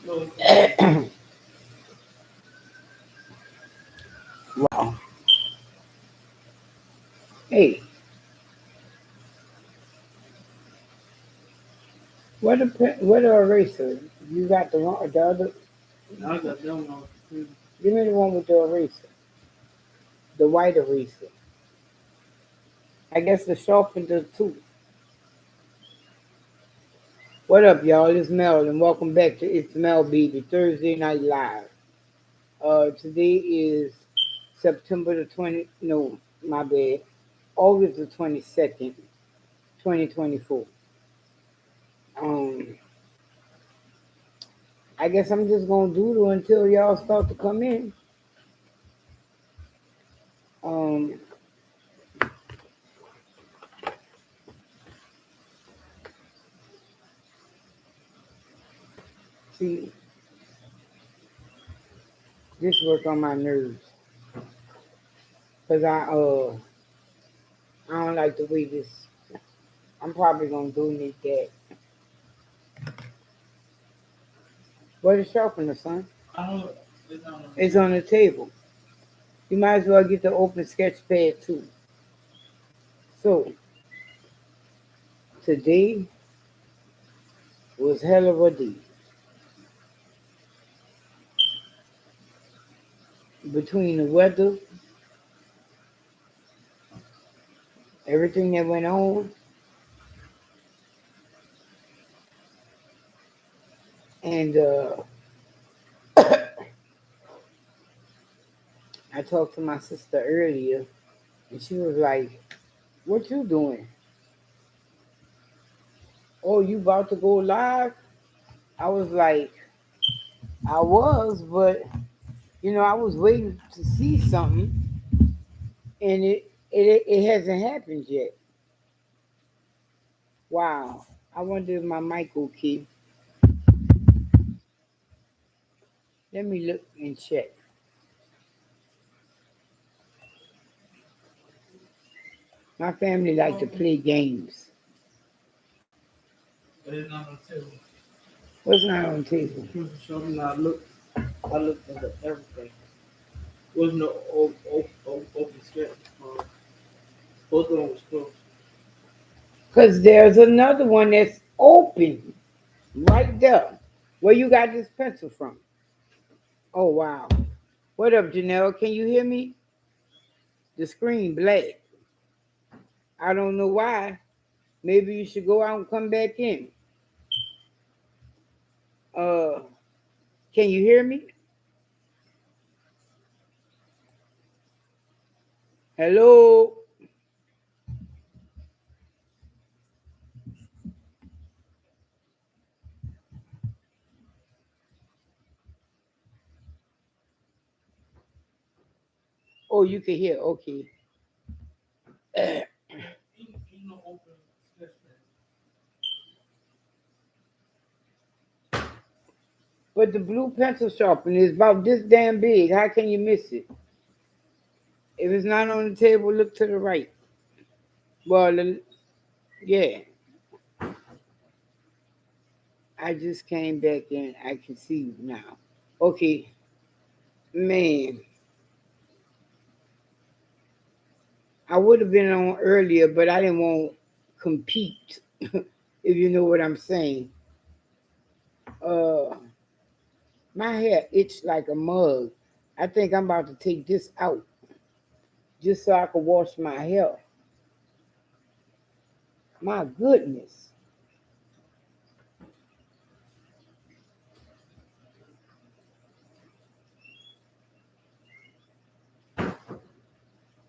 Wow. Hey, what a eraser? You got the other. I got them on. Give me the one with the eraser, the white eraser. I guess the sharpened the tooth. What up, y'all? It's Mel, and welcome back to It's Mel B, the Thursday Night Live. Today is September the 20. No, my bad. August the 22nd, 2024. Um, I guess I'm just gonna doodle until y'all start to come in. Um, See, this work on my nerves because I don't like the way this. I'm probably gonna donate that. Where the sharpener, son? It's on the table. You might as well get the open sketch pad too. So today was hell of a day. Between the weather, everything that went on, and I talked to my sister earlier, and she was like, "What you doing? Oh, you about to go live?" I was like, "I was, but I was waiting to see something, and it hasn't happened yet." Wow. I wonder if my mic okay. Let me look and check. My family like to play games. What's not on the table? I looked at everything. Wasn't no open sketch. Both of them was closed. Cause there's another one that's open right there. Where you got this pencil from? Oh wow. What up, Janelle? Can you hear me? The screen black. I don't know why. Maybe you should go out and come back in. Uh, can you hear me? Hello. Oh, you can hear. Okay. But the blue pencil sharpener is about this damn big. How can you miss it? If it's not on the table, look to the right. Well, yeah, I just came back in. I can see you now. Okay, man, I would have been on earlier, but I didn't want to compete, if you know what I'm saying. Uh, my hair itched like a mug. I think I'm about to take this out just so I can wash my hair. My goodness.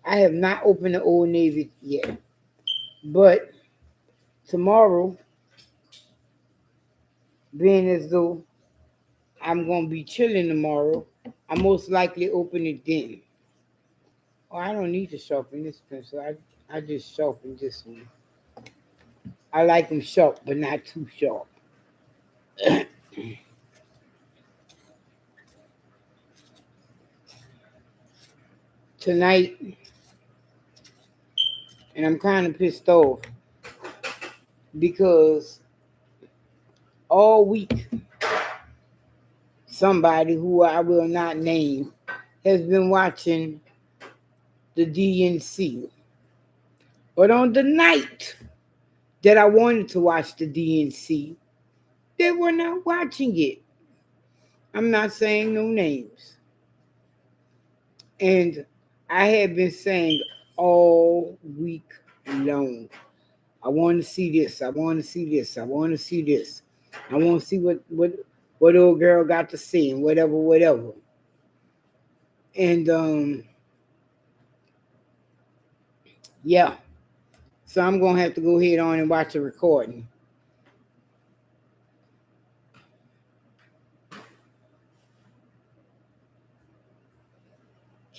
I have not opened the Old Navy yet, but tomorrow, being as though I'm gonna be chilling tomorrow, I most likely open it then. Oh, I don't need to sharpen this pencil. I just sharpen this one. I like them sharp, but not too sharp. Tonight, and I'm kind of pissed off because all week somebody who I will not name has been watching the DNC. But on the night that I wanted to watch the DNC, they were not watching it. I'm not saying no names. And I had been saying all week long, I want to see this. I want to see this. I want to see this. I want to see what old girl got to say and whatever, whatever. And yeah, so I'm gonna have to go ahead on and watch the recording.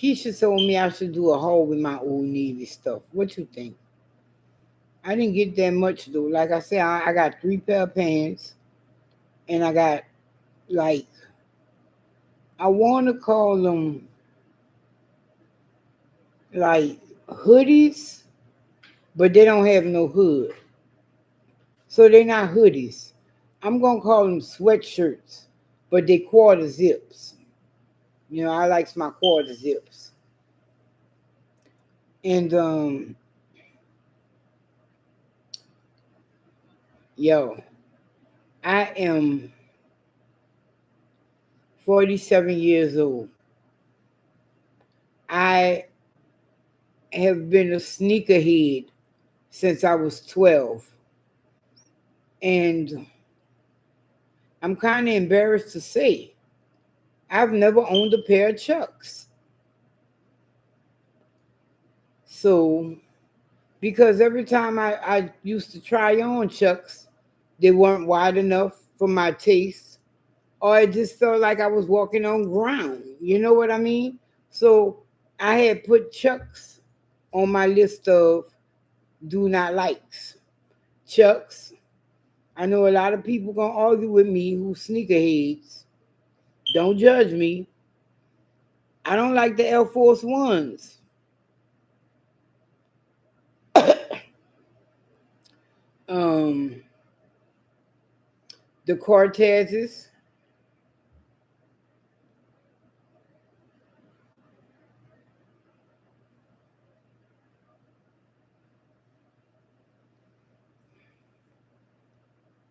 Keisha told me I should do a haul with my old Navy stuff. What you think? I didn't get that much though. Like I said, I got 3 pair of pants, and I got like I want to call them like hoodies, but they don't have no hood. So they're not hoodies. I'm gonna call them sweatshirts, but they quarter zips. You know, I likes my quarter zips. And yo, I am 47 years old. I have been a sneakerhead since I was 12. And I'm kind of embarrassed to say I've never owned a pair of Chucks. So, because every time I used to try on Chucks, they weren't wide enough for my taste, or it just felt like I was walking on ground. You know what I mean? So, I had put Chucks on my list of do not likes. Chucks. I know a lot of people gonna argue with me who sneakerheads. Don't judge me. I don't like the Air Force Ones. um, the Cortezes.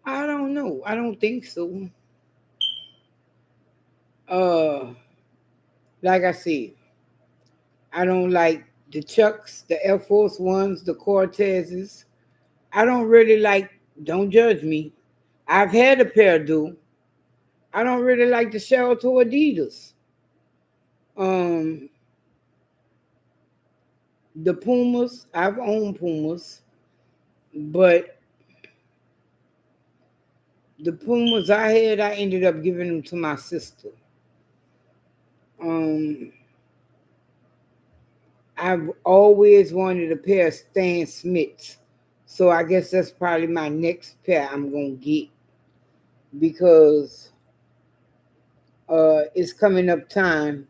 I don't know. I don't think so. Uh, like I said, I don't like the Chucks, the Air Force Ones, the Cortezes. I don't really like. Don't judge me. I've had a pair, do. I don't really like the Sheraton Adidas. Um, the Pumas. I've owned Pumas, but the Pumas I had, I ended up giving them to my sister. Um, I've always wanted a pair of Stan Smiths, so I guess that's probably my next pair I'm gonna get because it's coming up time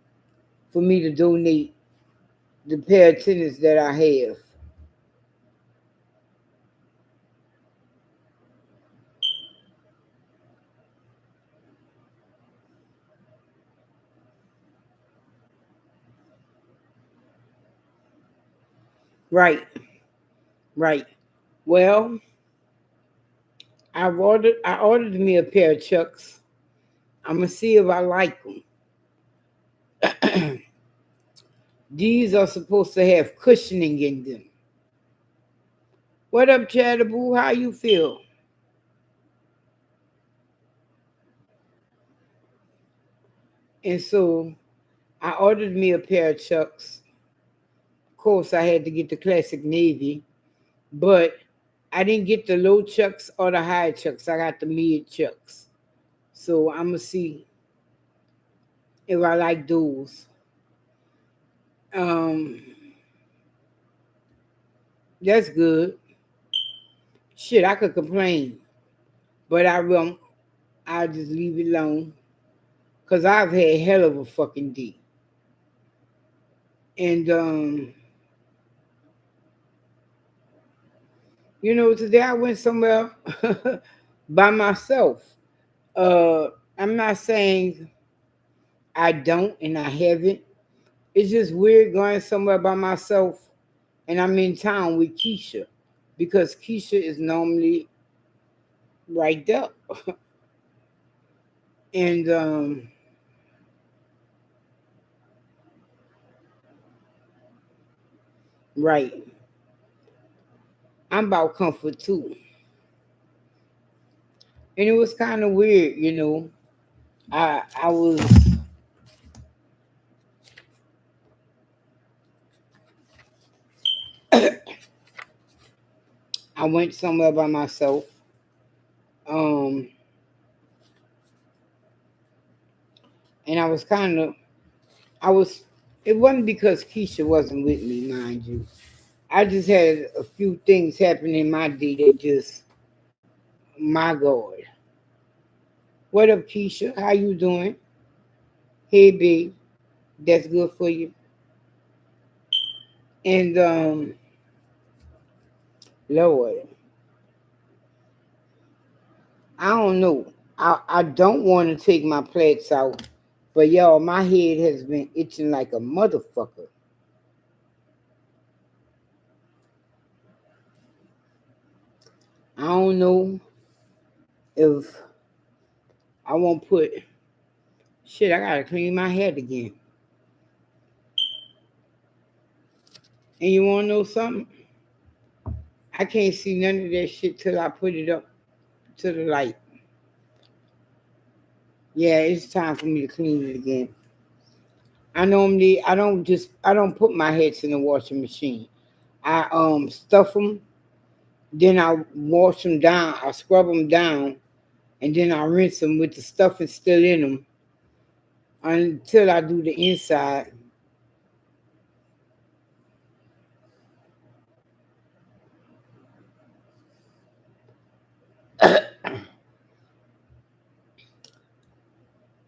for me to donate the pair of tennis that I have. Right, right. Well, I ordered me a pair of Chucks. I'm gonna see if I like them. These are supposed to have cushioning in them. What up, Chatterboo? How you feel? And so I ordered me a pair of Chucks. Of course, I had to get the classic navy, but I didn't get the low Chucks or the high Chucks. I got the mid Chucks. So I'm gonna see if I like those. Um, that's good. Shit, I could complain, but I won't. I'll just leave it alone because I've had hell of a fucking day. And today I went somewhere by myself. Uh, I'm not saying. I don't and I haven't. It's just weird going somewhere by myself and I'm in town with Keisha because Keisha is normally right there. And right, I'm about comfort too. And it was kind of weird, you know. I was I went somewhere by myself. Um and I was kind of I was it wasn't because Keisha wasn't with me, mind you. I just had a few things happen in my day that just my God. What up, Keisha? How you doing? Hey B, that's good for you. And Lord, I don't know. I don't want to take my plates out, but y'all, my head has been itching like a motherfucker. I don't know if I won't put shit. I gotta clean my head again. And you wanna know something? I can't see none of that shit till I put it up to the light. Yeah, it's time for me to clean it again. I don't put my heads in the washing machine. I stuff them, then I wash them down. I scrub them down, and then I rinse them with the stuffing still in them until I do the inside.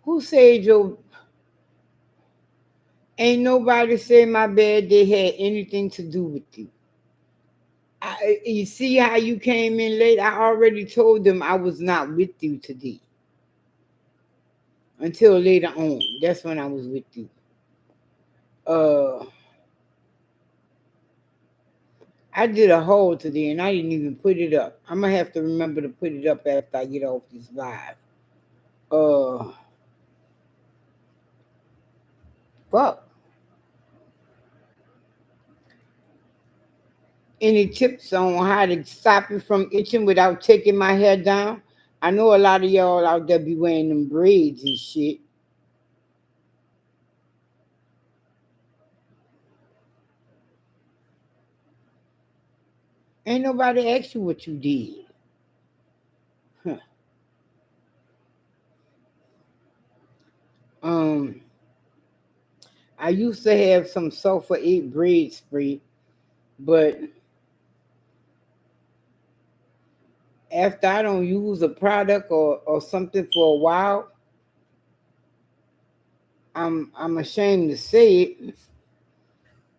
Who said your ain't nobody say my bad they had anything to do with you? You see how you came in late? I already told them I was not with you today until later on. That's when I was with you. Uh, I did a haul today and I didn't even put it up. I'm gonna have to remember to put it up after I get off this live. Uh, fuck. Any tips on how to stop it from itching without taking my hair down? I know a lot of y'all out there be wearing them braids and shit. Ain't nobody asked you what you did. Huh. Um, I used to have some sulfur 8 braid spray, but after I don't use a product or something for a while, I'm ashamed to say it,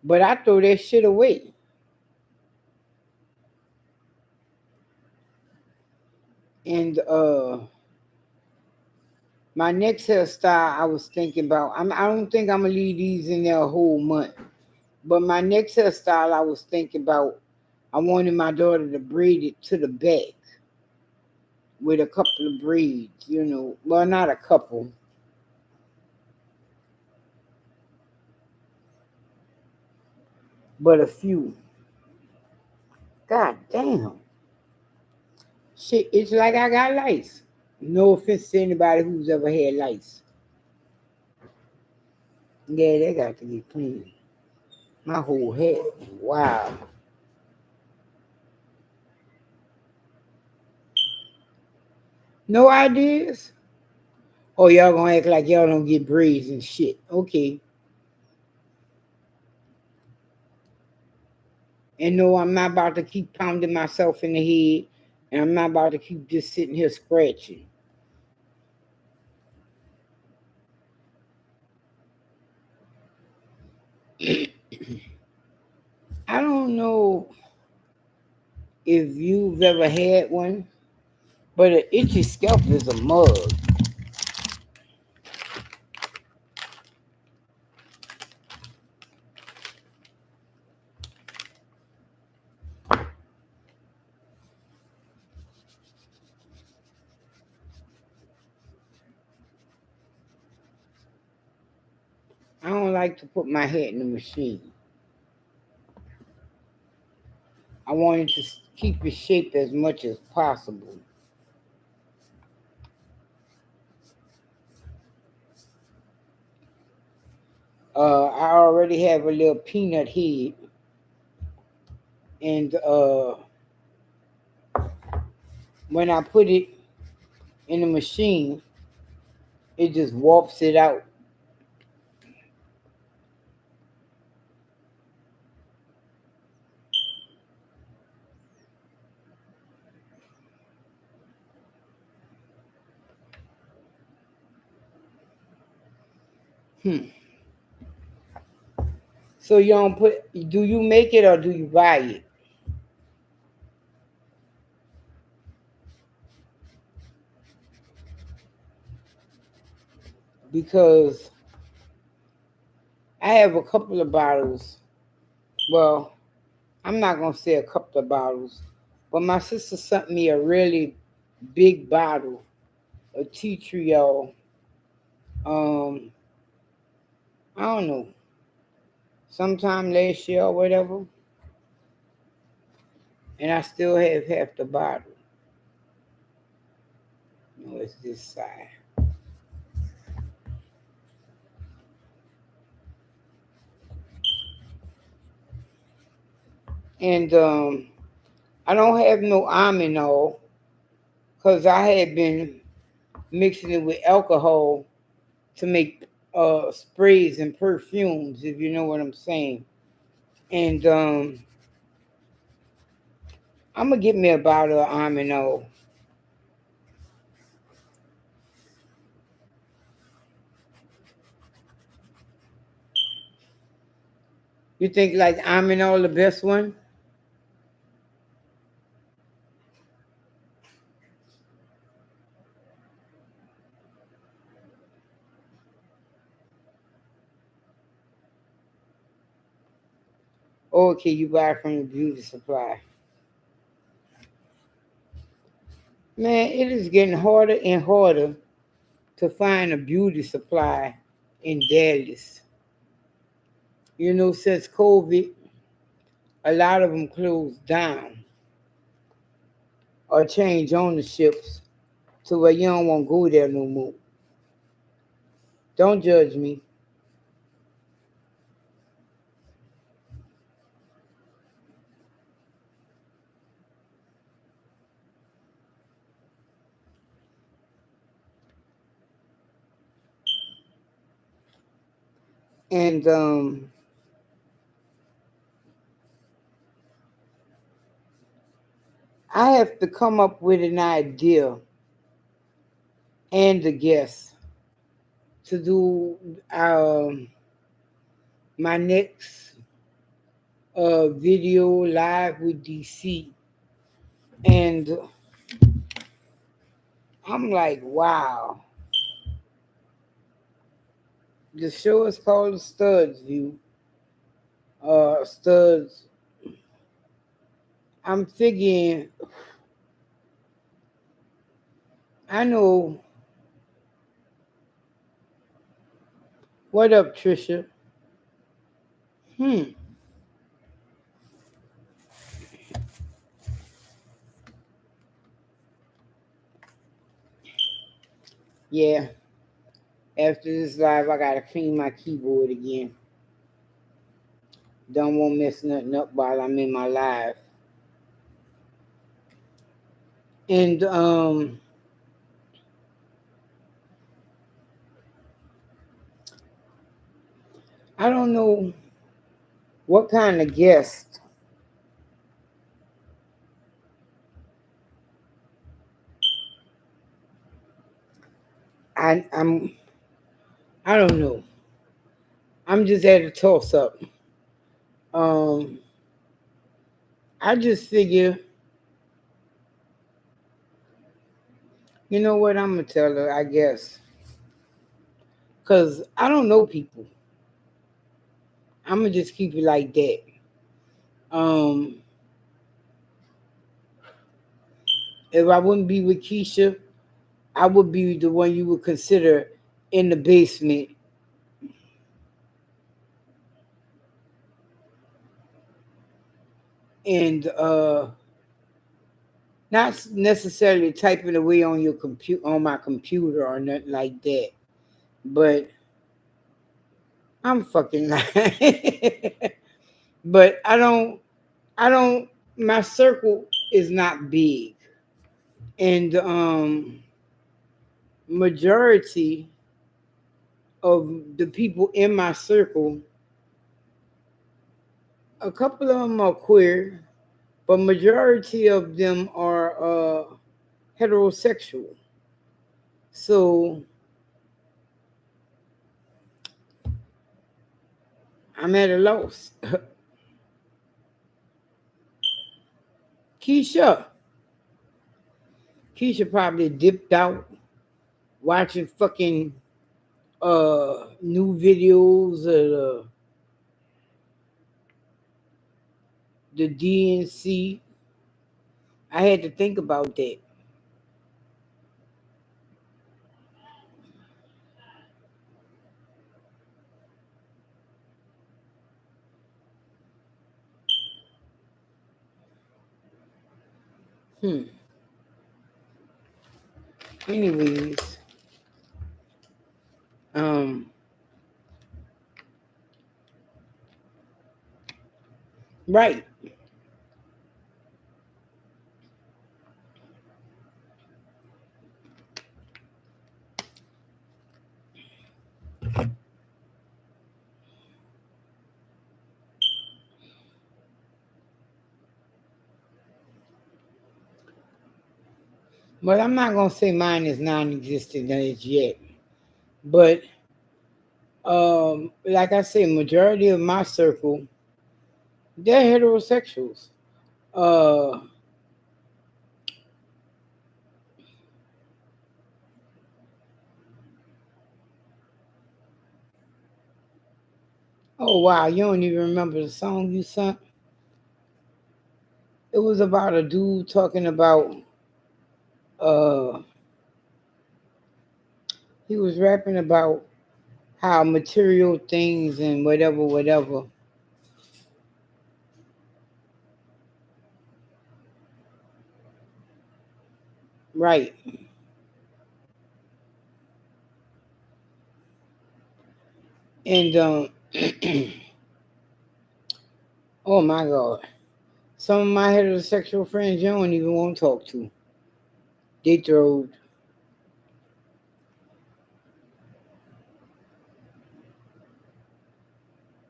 but I throw that shit away. And my next hairstyle I was thinking about, I don't think I'm gonna leave these in there a whole month. But my next hairstyle I was thinking about, I wanted my daughter to braid it to the back with a couple of braids, you know. Well, not a couple, but a few. God damn. Shit, it's like I got lice. No offense to anybody who's ever had lice. Yeah, they got to get clean. My whole head. Wow. No ideas? Oh, y'all gonna act like y'all don't get braids and shit. Okay. And no, I'm not about to keep pounding myself in the head. And I'm not about to keep just sitting here scratching. I don't know if you've ever had one, but an itchy scalp is a mug. like to put my head in the machine. I wanted to keep it shaped as much as possible. I already have a little peanut head, and when I put it in the machine, it just warps it out. Hmm. So you don't put? Do you make it or do you buy it? Because I have a couple of bottles. Well, I'm not gonna say a couple of bottles, but my sister sent me a really big bottle of tea tree. Um, I don't know, sometime last year or whatever, and I still have half the bottle. No, it's this side. And I don't have no almond oil because I had been mixing it with alcohol to make sprays and perfumes, if you know what I'm saying. And I'm gonna get me a bottle of almond oil. You think like almond oil the best one? Or can you buy it from the beauty supply? Man, it is getting harder and harder to find a beauty supply in Dallas. You know, since COVID, a lot of them closed down or changed ownerships to where you don't want to go there no more. Don't judge me. And I have to come up with an idea and a guest to do my next video live with DC. And I'm like, wow. The show is called Studs View. Studs. I'm thinking, I know. What up, Trisha? Hmm. Yeah. After this live, I gotta clean my keyboard again. Don't want to mess nothing up while I'm in my live. And I don't know what kind of guest I'm. I don't know. I'm just at a toss up. Um, I just figure, you know what? I'm gonna tell her. I guess because I don't know people. I'm gonna just keep it like that. Um, if I wouldn't be with Keisha, I would be the one you would consider in the basement and not necessarily typing away on your on my computer or nothing like that, but I'm fucking lying. But I don't my circle is not big, and majority of the people in my circle, a couple of them are queer, but majority of them are heterosexual. So I'm at a loss. Keisha, Keisha probably dipped out watching fucking new videos of the DNC. I had to think about that. Hmm. Anyways, um, right. But I'm not gonna say mine is non-existent as yet. But like I say, majority of my circle, they're heterosexuals. Uh, oh wow, you don't even remember the song you sung? It was about a dude talking about uh he was rapping about how material things and whatever, whatever. Right. And oh my God. Some of my heterosexual friends you don't even want to talk to. They throwed.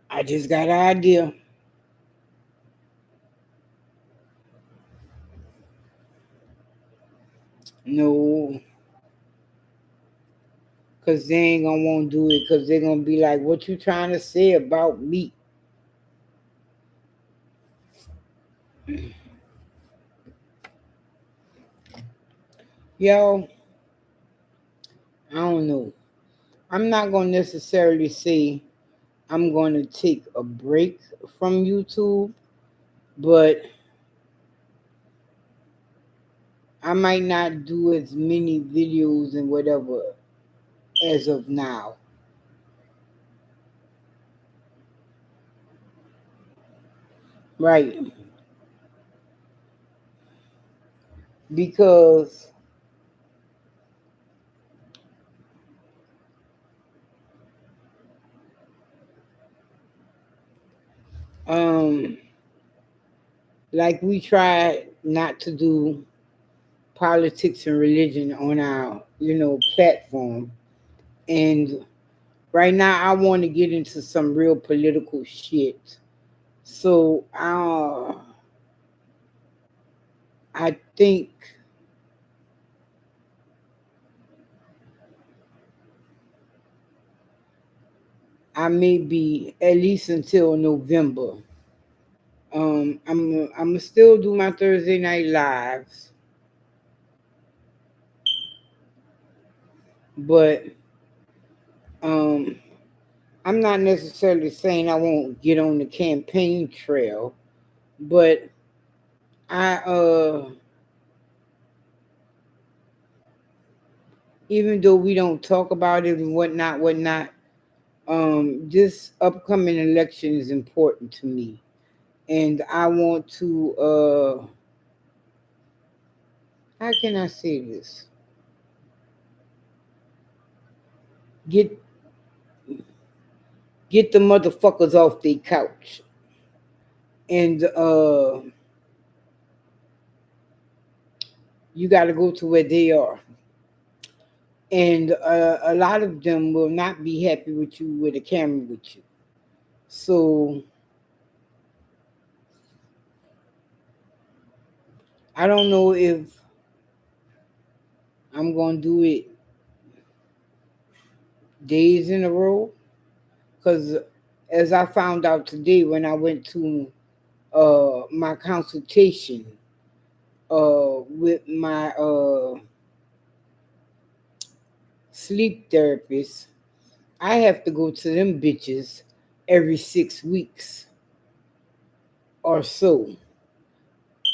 I just got an idea. No, because they ain't gonna want to do it because they're gonna be like, what you trying to say about me? Yo, I don't know. I'm not gonna necessarily say I'm gonna take a break from YouTube, but I might not do as many videos and whatever as of now. Right. Because um like we try not to do politics and religion on our, platform. And right now I want to get into some real political shit. So I think I may be at least until November. I'm gonna still do my Thursday night lives, but um, I'm not necessarily saying I won't get on the campaign trail, but I even though we don't talk about it and whatnot, this upcoming election is important to me, and I want to how can I say this? Get get the motherfuckers off their couch. And you gotta go to where they are. And a lot of them will not be happy with you with a camera with you. So I don't know if I'm gonna do it days in a row, because as I found out today when I went to my consultation with my sleep therapist, I have to go to them bitches every 6 weeks or so.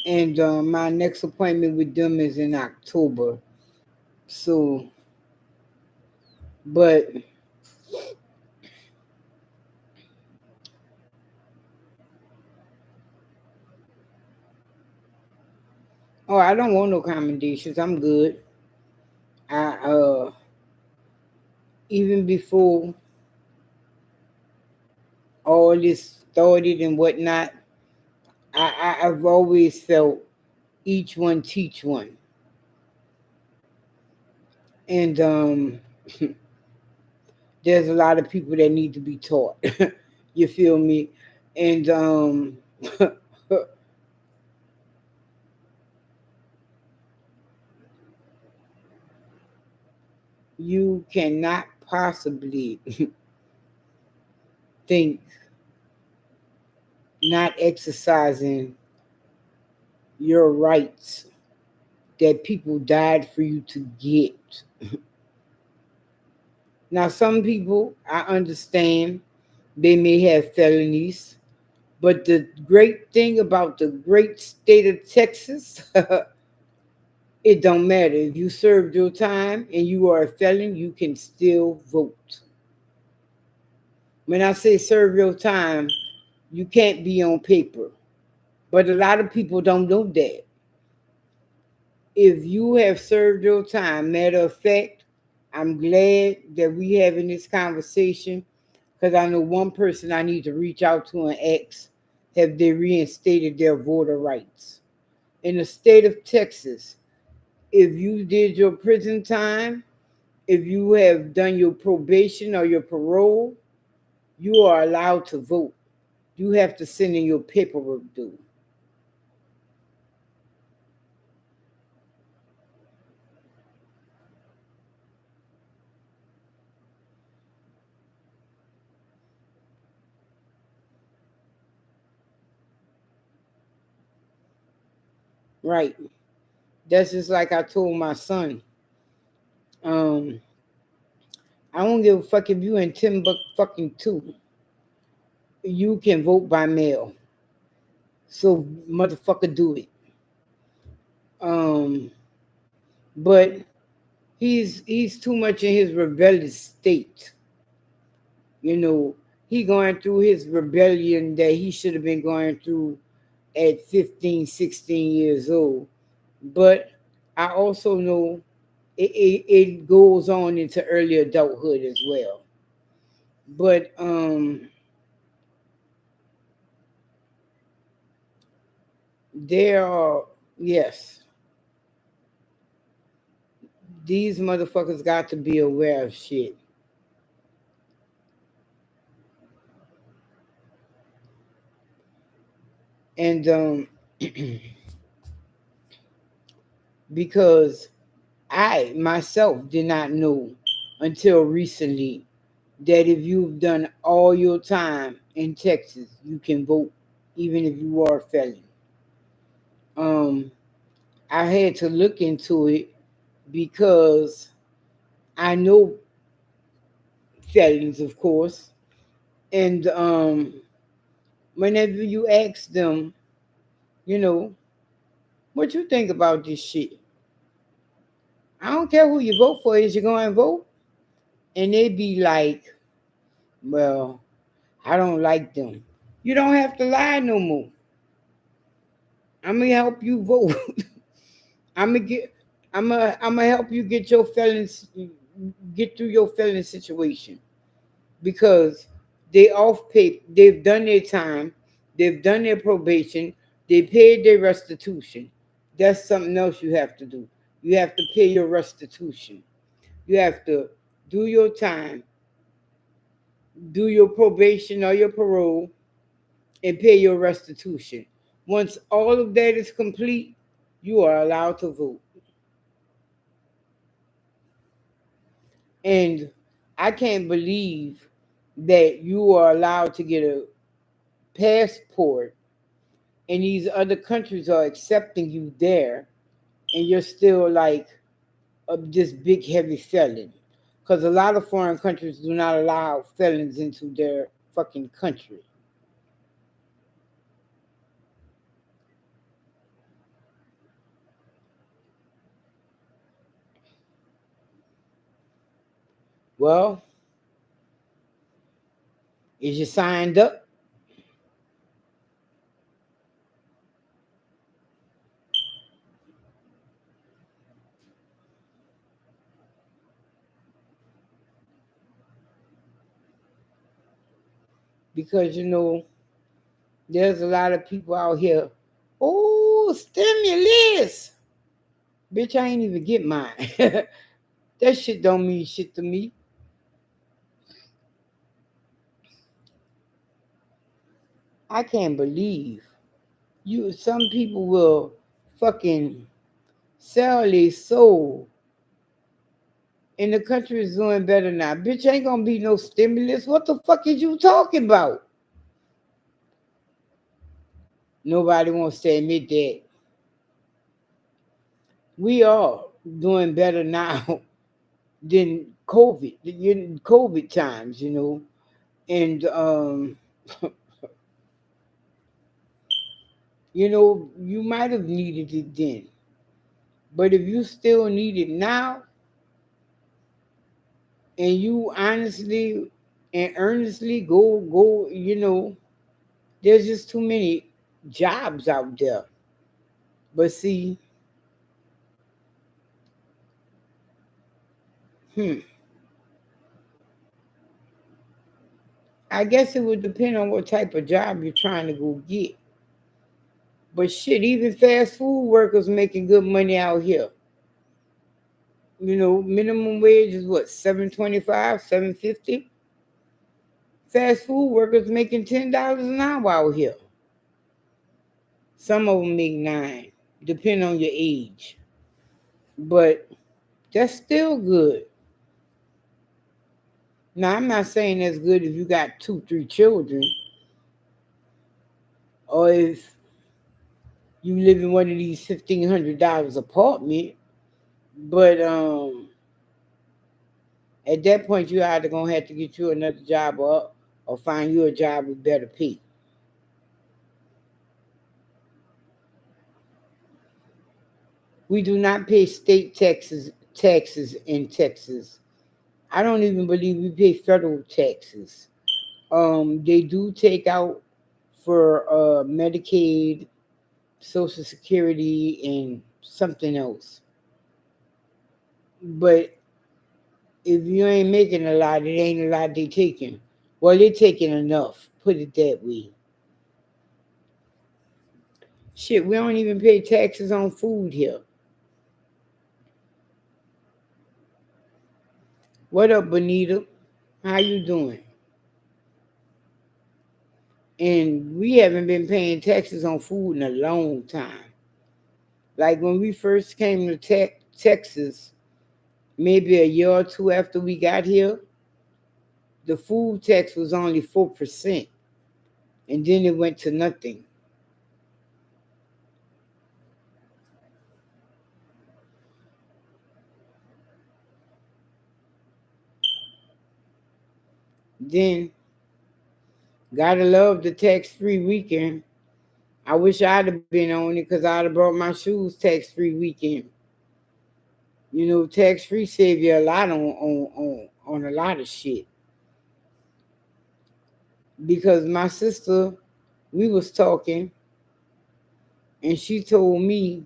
And my next appointment with them is in October. So, but oh, I don't want no commendations. I'm good. I even before all this started and whatnot, I've always felt each one teach one, and there's a lot of people that need to be taught. You feel me? And you cannot possibly think not exercising your rights that people died for you to get. Now, some people, I understand, they may have felonies, but the great thing about the great state of Texas, it don't matter. If you served your time and you are a felon, you can still vote. When I say serve your time, you can't be on paper. But a lot of people don't know that. If you have served your time, matter of fact, I'm glad that we having this conversation, because I know one person I need to reach out to and ask, have they reinstated their voter rights? In the state of Texas, if you did your prison time, if you have done your probation or your parole, you are allowed to vote. You have to send in your paperwork due. Right. That's just like I told my son. Um, I don't give a fuck if you in fucking two. You can vote by mail. So motherfucker do it. Um, but he's too much in his rebellious state. You know, he going through his rebellion that he should have been going through at 15, 16 years old. But I also know it goes on into early adulthood as well. But there are, yes, these motherfuckers got to be aware of shit. And because I myself did not know until recently that if you've done all your time in Texas, you can vote, even if you are a felon. Um, I had to look into it because I know felons, of course, and whenever you ask them, you know, what you think about this shit, I don't care who you vote for. Is you going to vote? And they be like, well, I don't like them. You don't have to lie no more. I'm gonna help you vote. I'm gonna get. I'm gonna help you get your felons get through your felon situation because they off pay. They've done their time. They've done their probation. They paid their restitution. That's something else you have to do. You have to pay your restitution. You have to do your time, do your probation or your parole, and pay your restitution. Once all of that is complete, you are allowed to vote. And I can't believe that you are allowed to get a passport and these other countries are accepting you there and you're still like this big heavy felon. Because a lot of foreign countries do not allow felons into their fucking country. Well, is you signed up? Because there's a lot of people out here. Oh, stimulus. Bitch, I ain't even get mine. That shit don't mean shit to me. I can't believe some people will fucking sell their soul and the country is doing better now. Bitch, ain't gonna be no stimulus. What the fuck is you talking about? Nobody wants to admit that. We are doing better now than COVID times, And you might have needed it then. But if you still need it now, and you honestly and earnestly go, there's just too many jobs out there. But see, hmm, I guess it would depend on what type of job you're trying to go get. But shit, even fast food workers making good money out here. Minimum wage is what, 7.25, 7.50. Fast food workers making $10 an hour out here. Some of them make 9, depending on your age. But that's still good. Now, I'm not saying that's good if you got 2, 3 children, or if you live in one of these $1,500 apartment. But at that point, you're either gonna have to get you another job or find you a job with better pay. We do not pay state taxes in Texas. I don't even believe we pay federal taxes. They do take out for Medicaid, Social Security, and something else. But if you ain't making a lot, it ain't a lot they taking. Well, they're taking enough. Put it that way. Shit, we don't even pay taxes on food here. What up, Bonita? How you doing? And we haven't been paying taxes on food in a long time. Like when we first came to Texas, maybe a year or two after we got here, the food tax was only 4%, and then it went to nothing. Then, gotta love the tax-free weekend. I wish I'd have been on it because I'd have brought my shoes tax-free weekend. Tax-free save you a lot on a lot of shit. Because my sister, we was talking, and she told me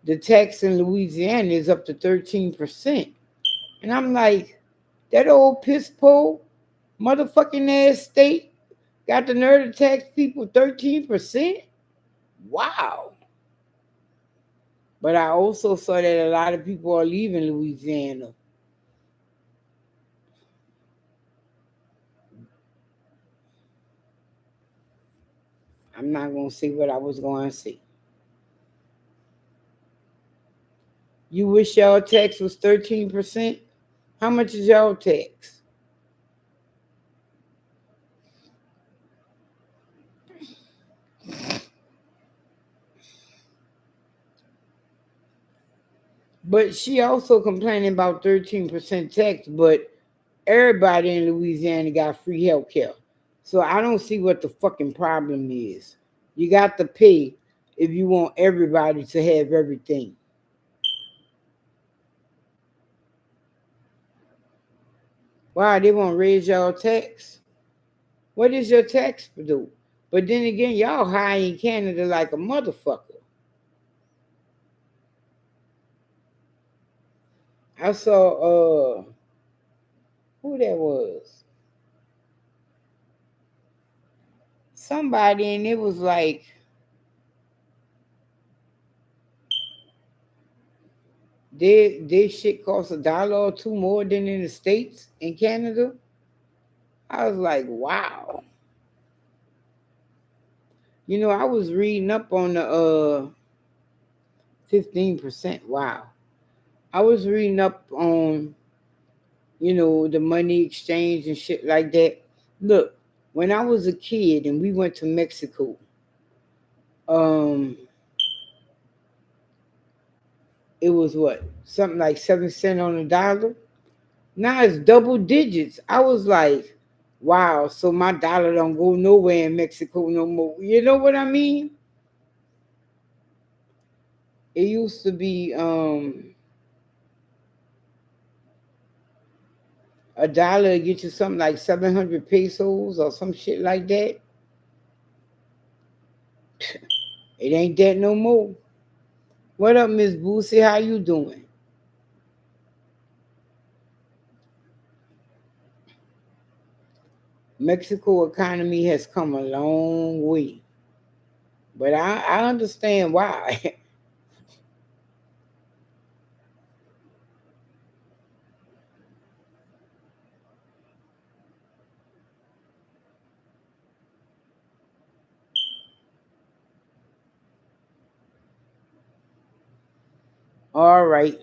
the tax in Louisiana is up to 13%. And I'm like, that old piss pole motherfucking ass state got the nerve to tax people 13%? Wow. But I also saw that a lot of people are leaving Louisiana. I'm not going to say what I was going to say. You wish y'all tax was 13%? How much is y'all tax? But she also complaining about 13% tax, but everybody in Louisiana got free health care. So I don't see what the fucking problem is. You got to pay if you want everybody to have everything. Why they want to raise y'all tax? What is your tax for do? But then again, y'all high in Canada like a motherfucker. I saw who that was. Somebody, and it was like their shit costs $1 or two more than in the States in Canada. I was like, wow. I was reading up on the 15%. Wow. I was reading up on, the money exchange and shit like that. Look, when I was a kid and we went to Mexico, um, it was what? Something like 7 cents on a dollar. Now it's double digits. I was like, wow, so my dollar don't go nowhere in Mexico no more. You know what I mean? It used to be $1 get you something like 700 pesos or some shit like that. It ain't that no more. What up, Miss Boosie? How you doing? Mexico economy has come a long way, but I understand why. All right.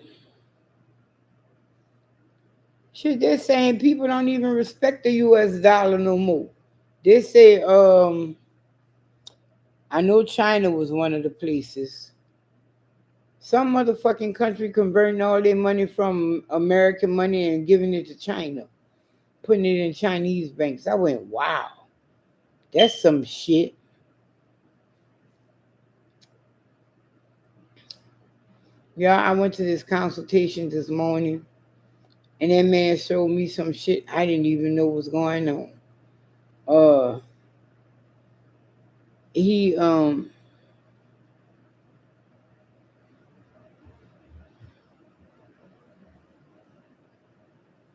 Shit, they're saying people don't even respect the US dollar no more. They say I know China was one of the places. Some motherfucking country converting all their money from American money and giving it to China, putting it in Chinese banks. I went, wow, that's some shit. Yeah, I went to this consultation this morning, and that man showed me some shit I didn't even know was going on. Uh, he yeah,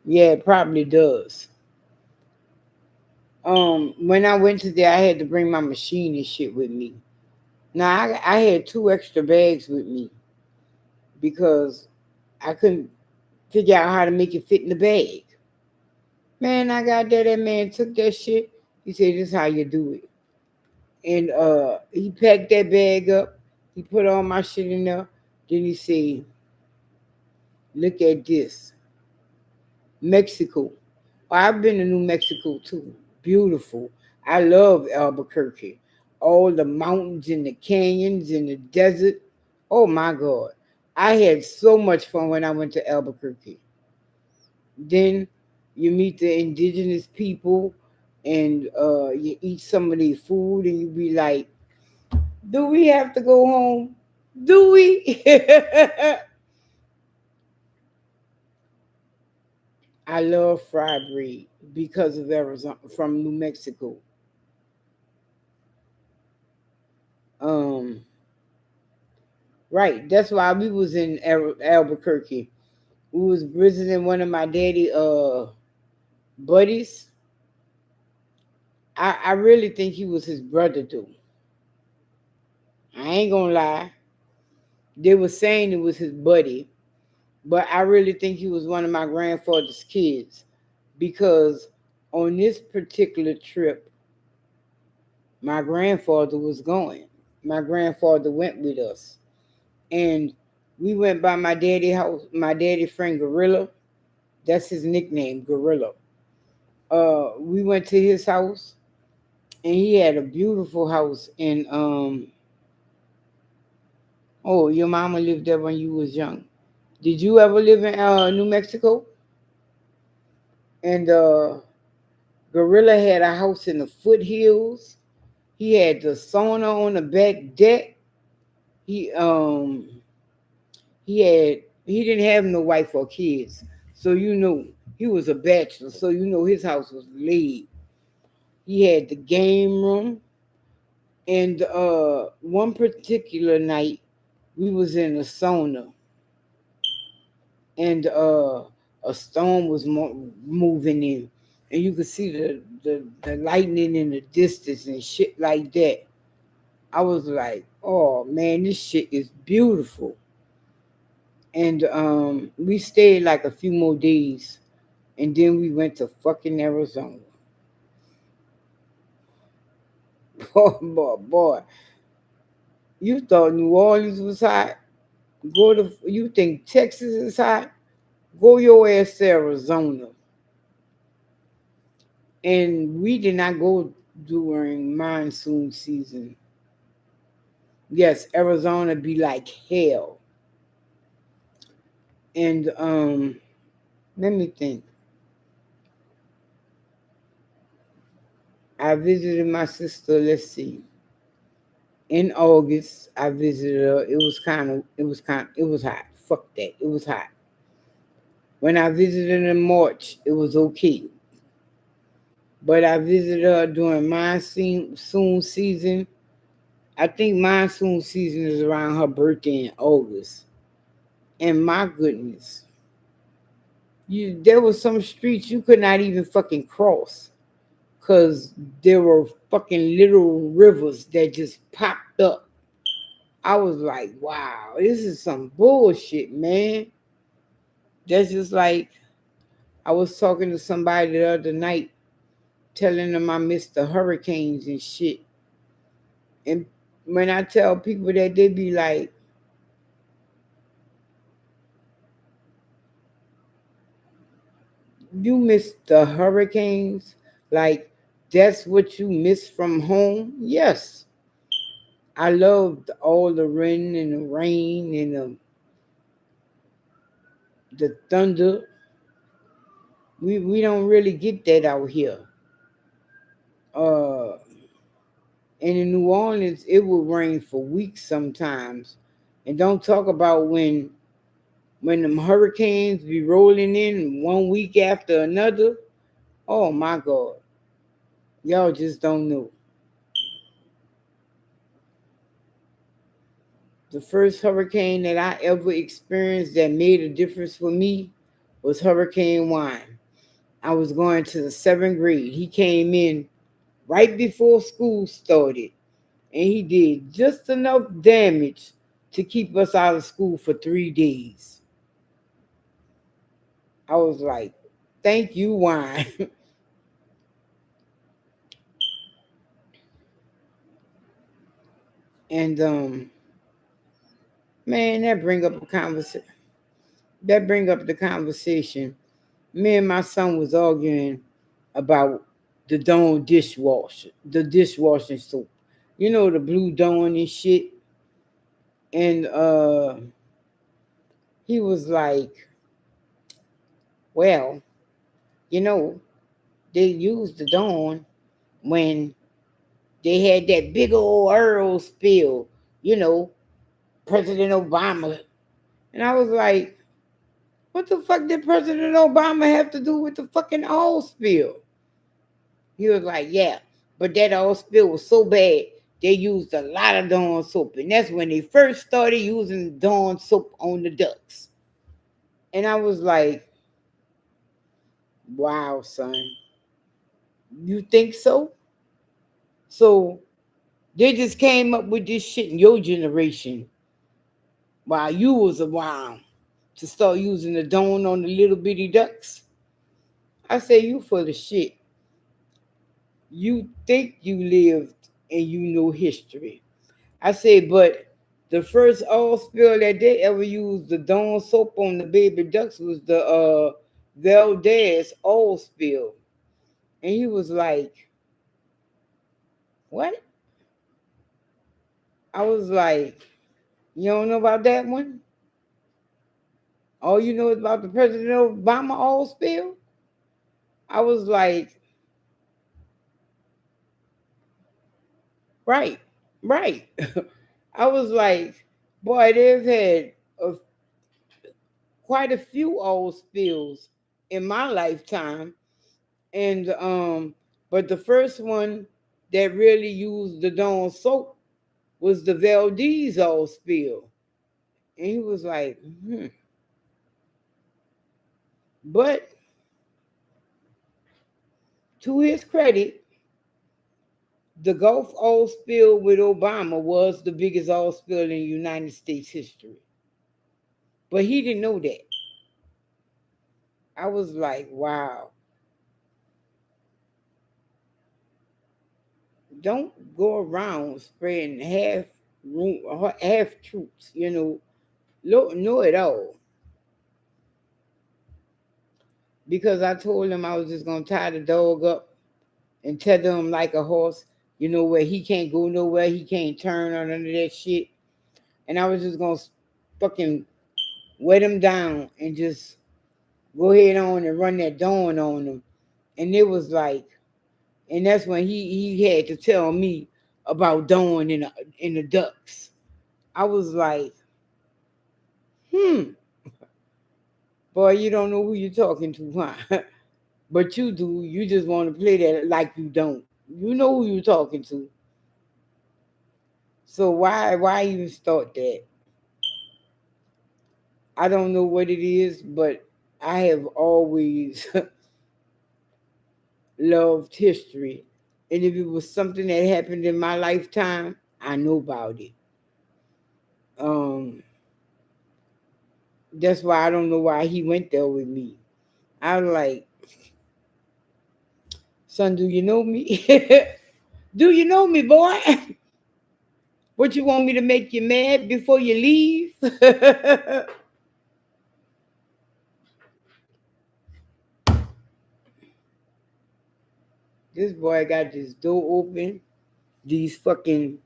it probably does. When I went to there, I had to bring my machine and shit with me. Now I had two extra bags with me because I couldn't figure out how to make it fit in the bag. Man, I got there. That man took that shit. He said, "This is how you do it." And he packed that bag up. He put all my shit in there. Then he said, "Look at this, Mexico." Oh, I've been to New Mexico too. Beautiful. I love Albuquerque. All the mountains and the canyons and the desert. Oh my God. I had so much fun when I went to Albuquerque. Then you meet the indigenous people and you eat some of their food and you be like, do we have to go home? Do we? I love fried bread because of Arizona from New Mexico. Um, Right. That's why we was in Albuquerque. We was visiting one of my daddy buddies. I really think he was his brother too. I ain't gonna lie. They were saying it was his buddy, but I really think he was one of my grandfather's kids because on this particular trip, my grandfather was going. My grandfather went with us, and we went by my daddy house. My daddy friend Gorilla, that's his nickname, Gorilla. We went to his house, and he had a beautiful house in Oh, your mama lived there when you was young. Did you ever live in New Mexico? And Gorilla had a house in the foothills. He had the sauna on the back deck. He um he didn't have no wife or kids, so he was a bachelor. So his house was laid. He had the game room, and one particular night we was in a sauna, and a storm was moving in, and you could see the lightning in the distance and shit like that. I was like, oh man, this shit is beautiful. And we stayed like a few more days, and then we went to fucking Arizona. Boy, you thought New Orleans was hot? You think Texas is hot? Go your ass to Arizona. And we did not go during monsoon season. Yes, Arizona be like hell. And let me think. I visited my sister. Let's see. In August, I visited her. It was hot. Fuck that. It was hot. When I visited in March, it was okay. But I visited her during monsoon season. I think monsoon season is around her birthday in August. And my goodness, there were some streets you could not even fucking cross because there were fucking little rivers that just popped up. I was like, wow, this is some bullshit, man. That's just like I was talking to somebody the other night, telling them I missed the hurricanes and shit. And when I tell people that, they be like, you missed the hurricanes? Like, that's what you miss from home? Yes. I loved all the rain and the thunder. We don't really get that out here. Uh, and in New Orleans, it will rain for weeks sometimes. And don't talk about when them hurricanes be rolling in one week after another. Oh my God, y'all just don't know. The first hurricane that I ever experienced that made a difference for me was Hurricane Wine. I was going to the seventh grade. He came in right before school started, and he did just enough damage to keep us out of school for 3 days. I was like, thank you, Wine. And man, that bring up the conversation. Me and my son was arguing about the Dawn dishwasher, the dishwashing soap. You know, the blue Dawn and shit. And he was like, well, you know, they used the Dawn when they had that big old oil spill, you know, President Obama. And I was like, what the fuck did President Obama have to do with the fucking oil spill? He was like, yeah, but that oil spill was so bad they used a lot of Dawn soap, and that's when they first started using Dawn soap on the ducks. And I was like, wow, son, you think so? So they just came up with this shit in your generation while you was around to start using the Dawn on the little bitty ducks. I say, you full of shit. You think you lived and you know history. I say, but the first oil spill that they ever used the Dawn soap on the baby ducks was the Valdez oil spill. And he was like, what? I was like, you don't know about that one? All you know is about the President Obama oil spill? I was like, right, right. I was like, boy, they've had a, quite a few oil spills in my lifetime. And but the first one that really used the Dawn soap was the Valdez oil spill. And he was like, hmm. But to his credit, the Gulf oil spill with Obama was the biggest oil spill in United States history. But he didn't know that. I was like, wow. Don't go around spreading half truths, know it all. Because I told him I was just gonna tie the dog up and tether him like a horse, where he can't go nowhere, he can't turn or none of that shit. And I was just gonna fucking wet him down and just go ahead on and run that Dawn on him. And it was like, and that's when he had to tell me about Dawn in the ducks. I was like, boy, you don't know who you're talking to, huh? But you do. You just want to play that like you don't. You know who you're talking to. So why even start that? I don't know what it is, but I have always loved history. And if it was something that happened in my lifetime, I know about it. Um, that's why I don't know why he went there with me. I was like, son, do you know me? Do you know me, boy? What you want me to make you mad before you leave? This boy got this door open. These fucking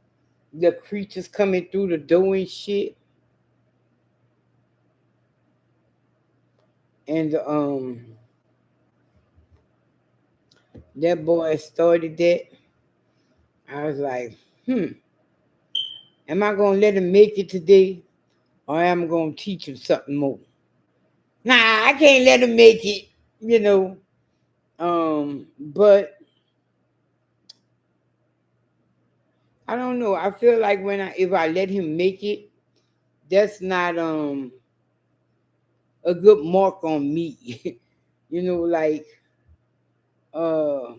the creatures coming through the door and shit. And that boy started that. I was like, am I gonna let him make it today? Or am I gonna teach him something more? Nah, I can't let him make it, you know. But I don't know. I feel like if I let him make it, that's not a good mark on me. Like uh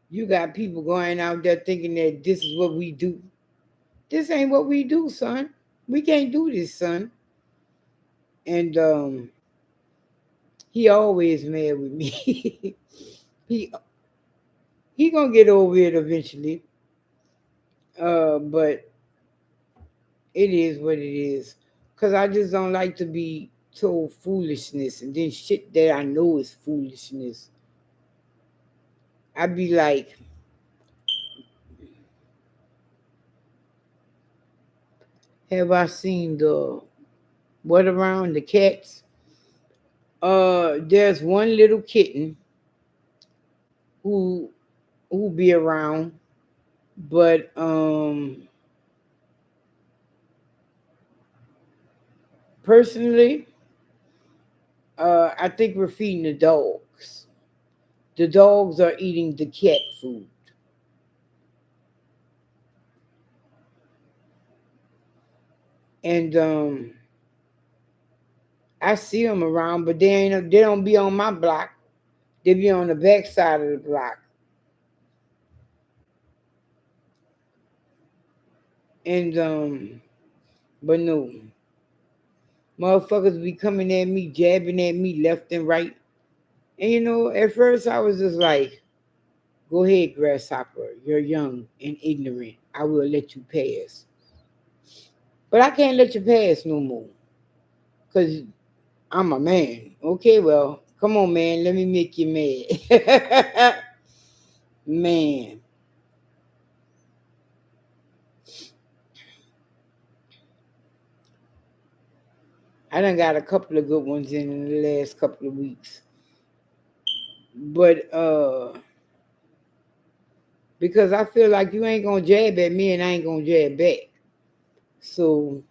you got people going out there thinking that this is what we do. This ain't what we do, son. We can't do this, son. And he always mad with me. he he gonna get over it eventually. But it is what it is. Cause I just don't like to be told foolishness and then shit that I know is foolishness. I'd be like, have I seen the what around the cats? There's one little kitten who be around, but personally, I think we're feeding the dogs. The dogs are eating the cat food. And I see them around, but they don't be on my block. They be on the back side of the block. And but no, motherfuckers be coming at me, jabbing at me left and right. And at first I was just like, go ahead, grasshopper. You're young and ignorant. I will let you pass. But I can't let you pass no more. Cause I'm a man. Okay, well, come on, man. Let me make you mad. Man. I done got a couple of good ones in the last couple of weeks. But because I feel like you ain't gonna jab at me and I ain't gonna jab back. So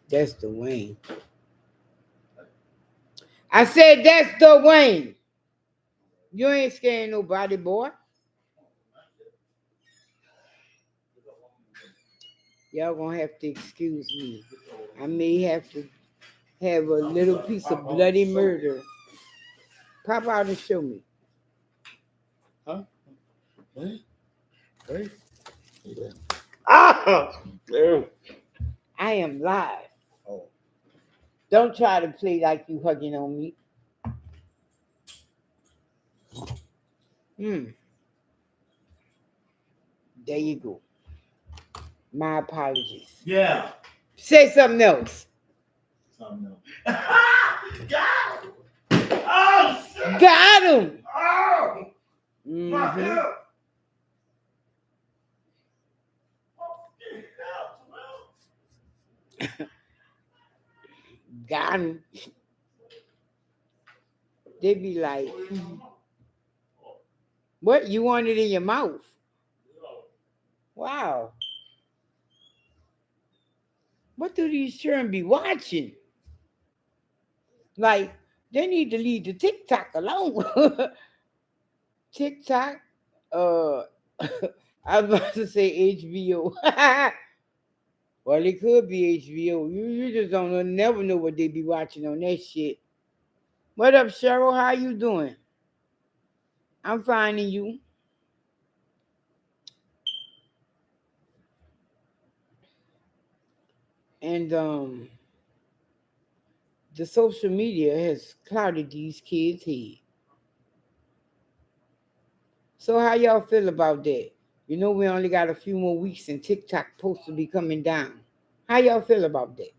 that's the Wayne. I said that's the Wayne. You ain't scaring nobody, boy. Y'all gonna have to excuse me. I may have to have a little piece of bloody murder. Pop out and show me. Huh? Hey? Hey? Yeah. I am live. Oh. Don't try to play like you hugging on me. There you go. My apologies. Yeah. Say something else. Something else. Got him! Oh, shit! Got him. Oh! My Mm-hmm. hip! Oh, Got him. They be like, what? You want it in your mouth? Wow. What do these children be watching? Like, they need to leave the TikTok alone. TikTok, uh, I was about to say HBO. Well, it could be HBO. You just never know what they be watching on that shit. What up, Cheryl? How you doing? I'm finding you. And the social media has clouded these kids' head. So how y'all feel about that? We only got a few more weeks and TikTok supposed to be coming down. How y'all feel about that?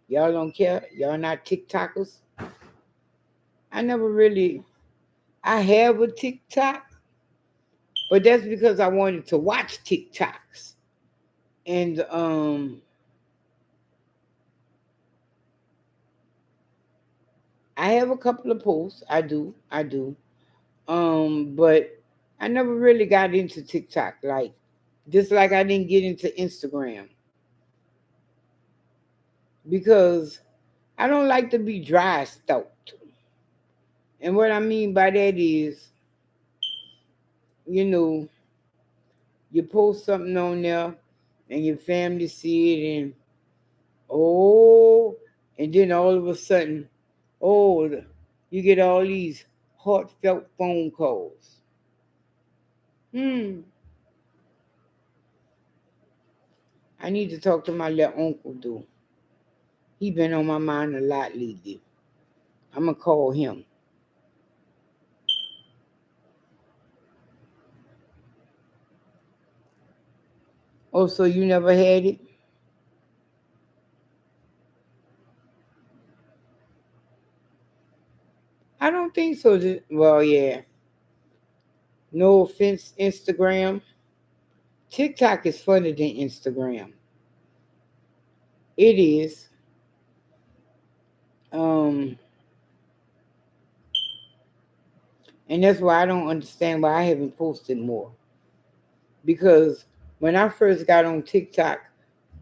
Y'all don't care? Y'all not TikTokers? I never really I have a TikTok, but that's because I wanted to watch TikToks. And I have a couple of posts. I do. But I never really got into TikTok. Just like I didn't get into Instagram. Because I don't like to be dry stoked. And what I mean by that is, you know, you post something on there and your family see it and oh, and then all of a sudden, oh, you get all these heartfelt phone calls. I need to talk to my little uncle, though. He been on my mind a lot lately. I'm gonna call him. Oh, so you never had it? I don't think so. Well, yeah. No offense, Instagram. TikTok is funner than Instagram. It is. Um, and that's why I don't understand why I haven't posted more. Because when I first got on TikTok,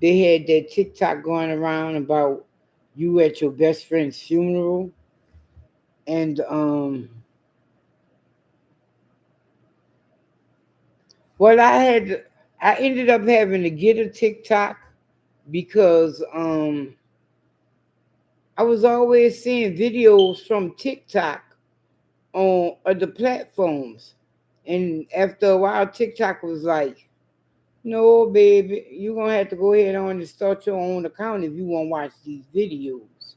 they had that TikTok going around about you at your best friend's funeral. And Well, I ended up having to get a TikTok because I was always seeing videos from TikTok on other platforms. And after a while, TikTok was like, no, baby, you're going to have to go ahead on and start your own account if you want to watch these videos.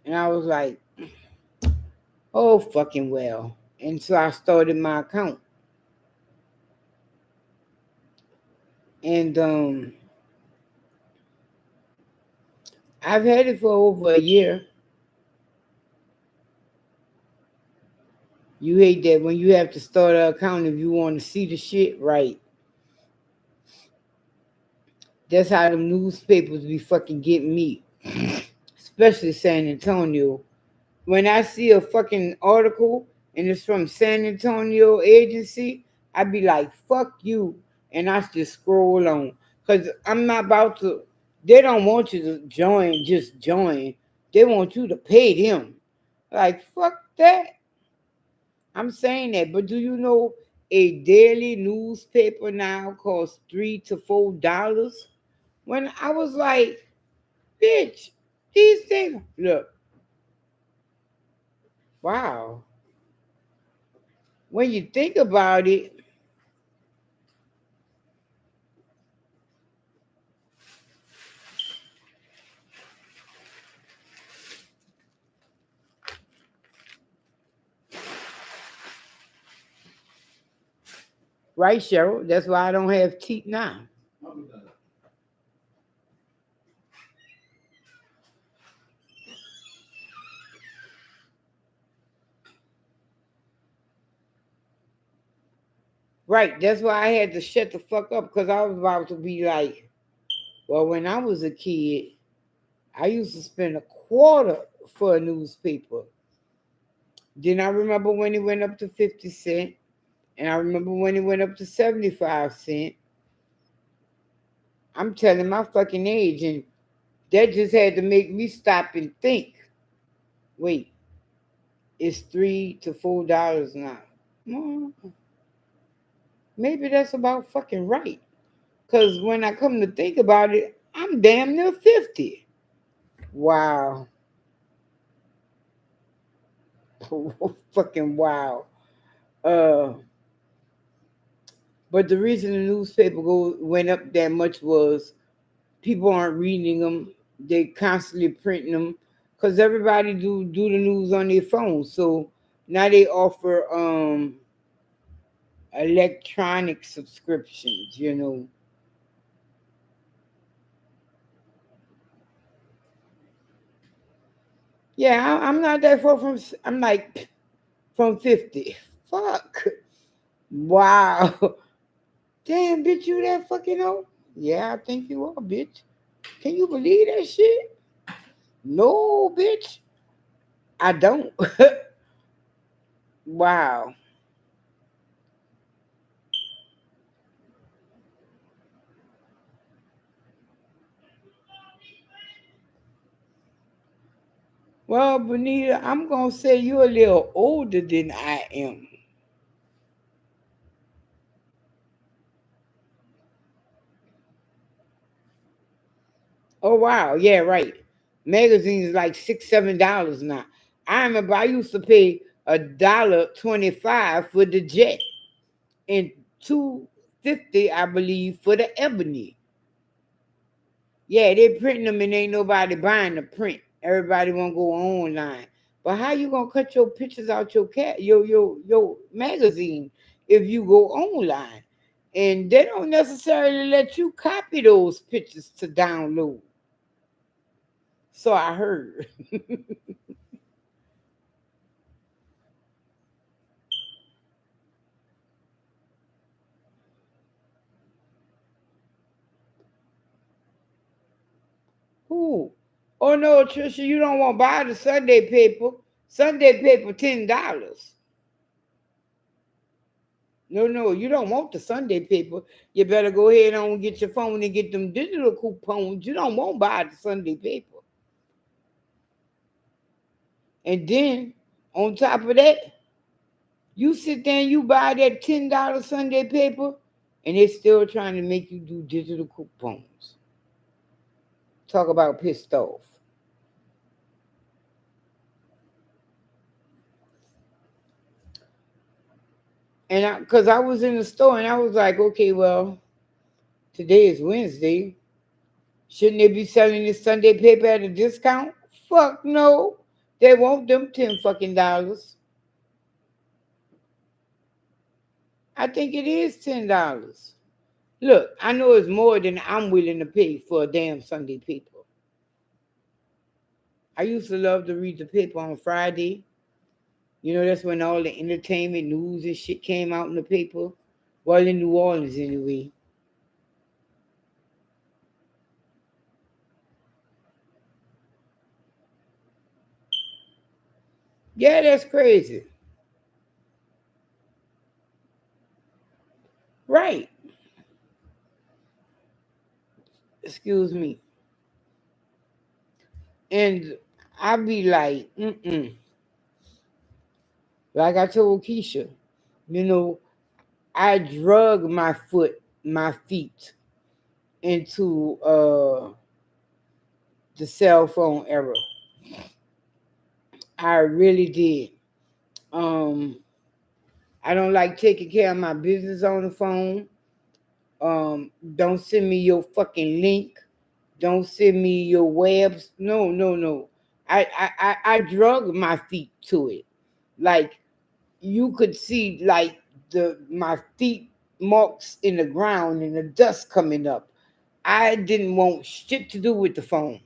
And I was like, oh, fucking well. And so I started my account. And I've had it for over a year. You hate that when you have to start an account if you want to see the shit right. That's how the newspapers be fucking getting me, especially San Antonio. When I see a fucking article and it's from San Antonio agency, I be like, fuck you. And I just scroll on. Because I'm not about to, they don't want you to join, just join. They want you to pay them. Like, fuck that. I'm saying that. But do you know a daily newspaper now costs $3 to $4? When I was like, bitch, these things, look, wow. When you think about it, right, Cheryl? That's why I don't have teeth now. Right, that's why I had to shut the fuck up because I was about to be like, well, when I was a kid, I used to spend a quarter for a newspaper. Then I remember when it went up to 50 cents, and I remember when it went up to 75 cents. I'm telling my fucking age, and that just had to make me stop and think. Wait, it's $3 to $4 now. Mm, maybe that's about fucking right. Cause when I come to think about it, I'm damn near 50. Wow. Fucking wow. Uh but the reason the newspaper went up that much was people aren't reading them. They constantly printing them because everybody do the news on their phone. So now they offer electronic subscriptions. Yeah, I'm not that far from. I'm like from 50. Fuck. Wow. Damn, bitch, you that fucking old? Yeah, I think you are, bitch. Can you believe that shit? No, bitch. I don't. Wow. Well, Bonita, I'm gonna say you're a little older than I am. Oh wow, yeah, right. Magazines like $6, $7 now. I remember I used to pay $1.25 for the Jet and $2.50, I believe, for the Ebony. Yeah, they printing them and ain't nobody buying the print. Everybody want to go online. But how you gonna cut your pictures out your magazine if you go online? And they don't necessarily let you copy those pictures to download. So I heard. Who? Oh no, Trisha, you don't want to buy the Sunday paper. Sunday paper $10. No, no, you don't want the Sunday paper. You better go ahead and get your phone and get them digital coupons. You don't want to buy the Sunday paper. And then on top of that, You sit there and you buy that $10 Sunday paper, and they're still trying to make you do digital coupons. Talk about pissed off. And because I was in the store and I was like, okay, well, today is Wednesday. Shouldn't they be selling this Sunday paper at a discount? Fuck no. They want them 10 fucking dollars. I think it is $10. Look, I know it's more than I'm willing to pay for a damn Sunday paper. I used to love to read the paper on Friday. You know, that's when all the entertainment news and shit came out in the paper. Well, in New Orleans, anyway. Yeah, that's crazy. Right. Excuse me. And I be like, mm-mm. Like I told Keisha, you know, I drug my feet into the cell phone era. I really did. Um, I don't like taking care of my business on the phone. Don't send me your fucking link. Don't send me your webs. No, no, no. I drug my feet to it. Like you could see like the my feet marks in the ground and the dust coming up. I didn't want shit to do with the phone.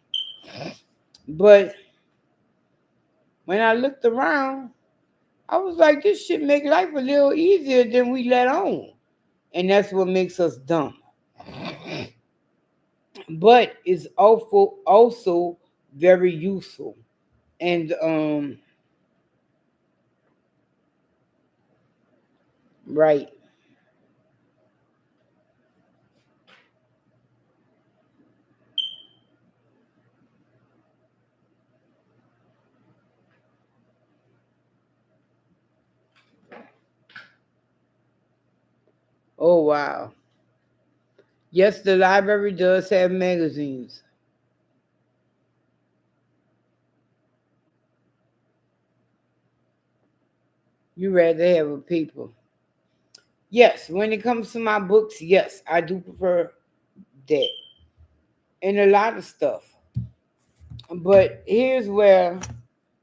But when I looked around, I was like, this shit make life a little easier than we let on. And that's what makes us dumb. But it's also very useful. And right. Oh wow. Yes, the library does have magazines. You rather have a paper. Yes, when it comes to my books, yes, I do prefer that. And a lot of stuff. But here's where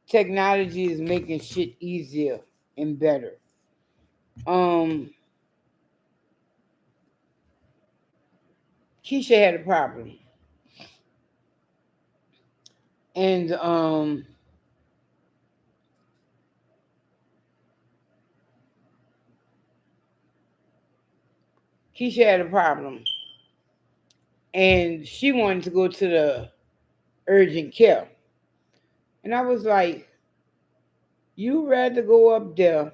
technology is making shit easier and better. Um, Keisha had a problem. And Keisha had a problem. And she wanted to go to the urgent care. And I was like, you rather go up there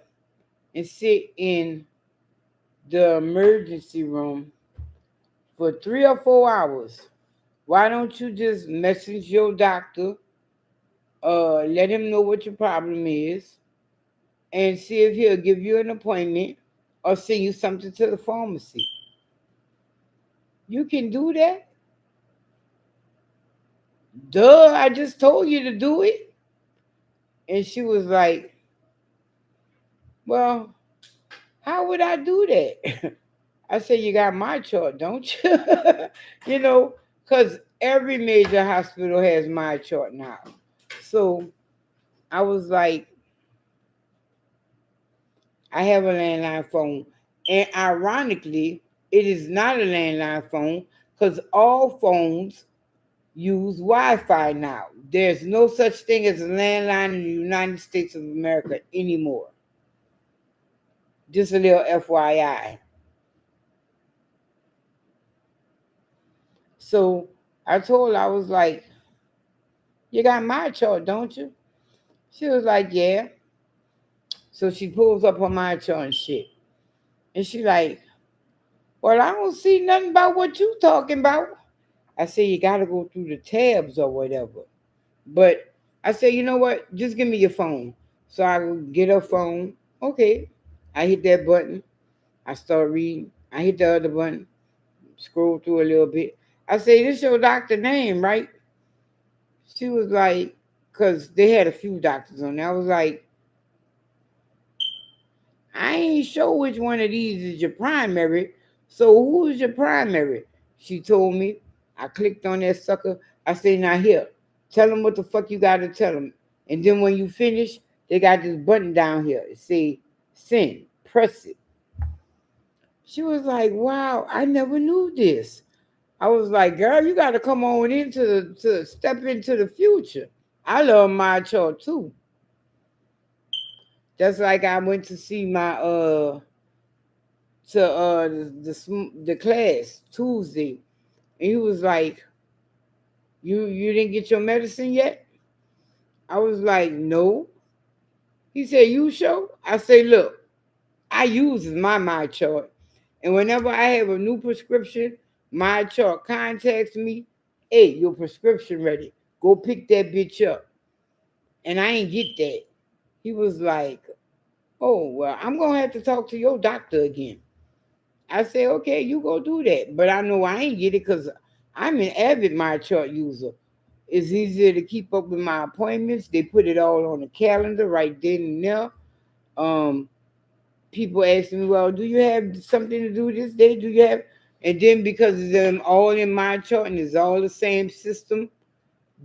and sit in the emergency room for 3 or 4 hours. Why don't you just message your doctor, let him know what your problem is, and see if he'll give you an appointment or send you something to the pharmacy? You can do that. Duh, I just told you to do it. And she was like, well, how would I do that? I said, you got my chart, don't you? You know, because every major hospital has my chart now. So I was like, I have a landline phone. And ironically, it is not a landline phone because all phones use Wi Fi now. There's no such thing as a landline in the United States of America anymore. Just a little FYI. So I told her, I was like, you got my chart, don't you? She was like, yeah. So she pulls up her my chart and shit. And she like, well, I don't see nothing about what you talking about. I said, you got to go through the tabs or whatever. But I said, you know what? Just give me your phone. So I would get her phone. Okay. I hit that button. I start reading. I hit the other button. Scroll through a little bit. I say, "This your doctor name, right?" She was like, "Cause they had a few doctors on there." I was like, "I ain't sure which one of these is your primary. So who's your primary?" She told me. I clicked on that sucker. I say, "Now here, tell them what the fuck you gotta tell them." And then when you finish, they got this button down here. It say send. Press it. She was like, "Wow, I never knew this." I was like, "Girl, you got to come on into to step into the future." I love my chart too. Just like I went to see my to the class Tuesday, and he was like, "You didn't get your medicine yet?" I was like, "No." He said, "You sure?" I say, "Look, I use my chart, and whenever I have a new prescription, my chart contacts me. Hey, your prescription ready. Go pick that bitch up." And I ain't get that. He was like, "Oh, well, I'm gonna have to talk to your doctor again." I say, "Okay, you go do that." But I know I ain't get it because I'm an avid my chart user. It's easier to keep up with my appointments. They put it all on the calendar right then and there. Um, People ask me, "Well, do you have something to do this day? Do you have?" And then because it's all in my chart and it's all the same system,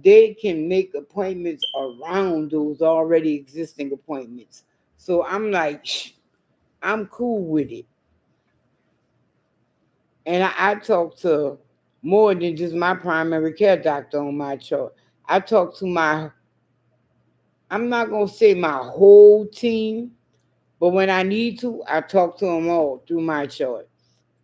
they can make appointments around those already existing appointments. So I'm like, I'm cool with it. And I talk to more than just my primary care doctor on my chart. I talk to I'm not going to say my whole team, but when I need to, I talk to them all through my chart.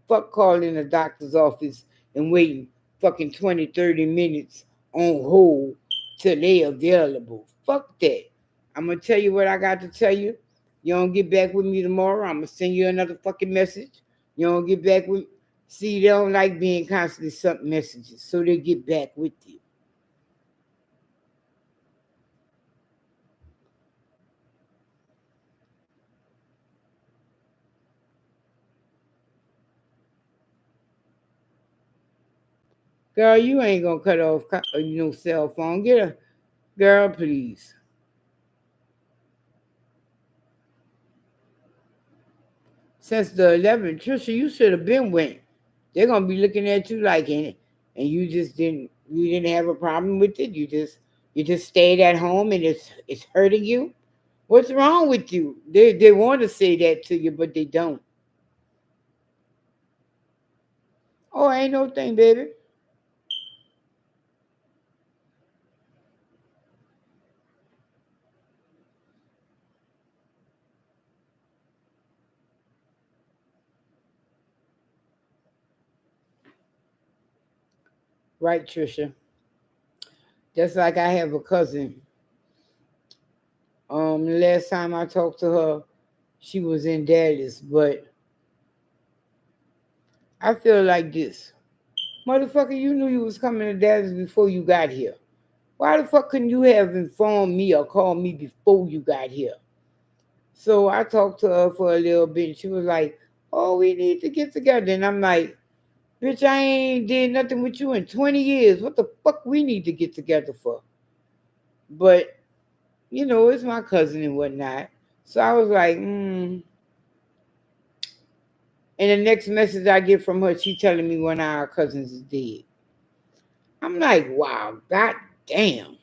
Fuck calling the doctor's office and waiting fucking 20, 30 minutes on hold till they available. Fuck that. I'm gonna tell you what I got to tell you. You don't get back with me tomorrow, I'm gonna send you another fucking message. You don't get back with. See, they don't like being constantly sent messages, so they get back with you. Girl, you ain't gonna cut off cell phone. Get a girl, please. Since the 11th, Trisha, you should have been went. They're gonna be looking at you like, and you didn't have a problem with it. You just stayed at home and it's hurting you. What's wrong with you? They want to say that to you, but they don't. Oh, ain't no thing, baby. Right, Trisha. Just like I have a cousin. The last time I talked to her, she was in Dallas, but I feel like this. Motherfucker, you knew you was coming to Dallas before you got here. Why the fuck couldn't you have informed me or called me before you got here? So I talked to her for a little bit and she was like, "Oh, we need to get together." And I'm like, "Bitch, I ain't did nothing with you in 20 years. What the fuck we need to get together for?" But, it's my cousin and whatnot. So I was like, And the next message I get from her, she telling me one of our cousins is dead. I'm like, wow, god damn.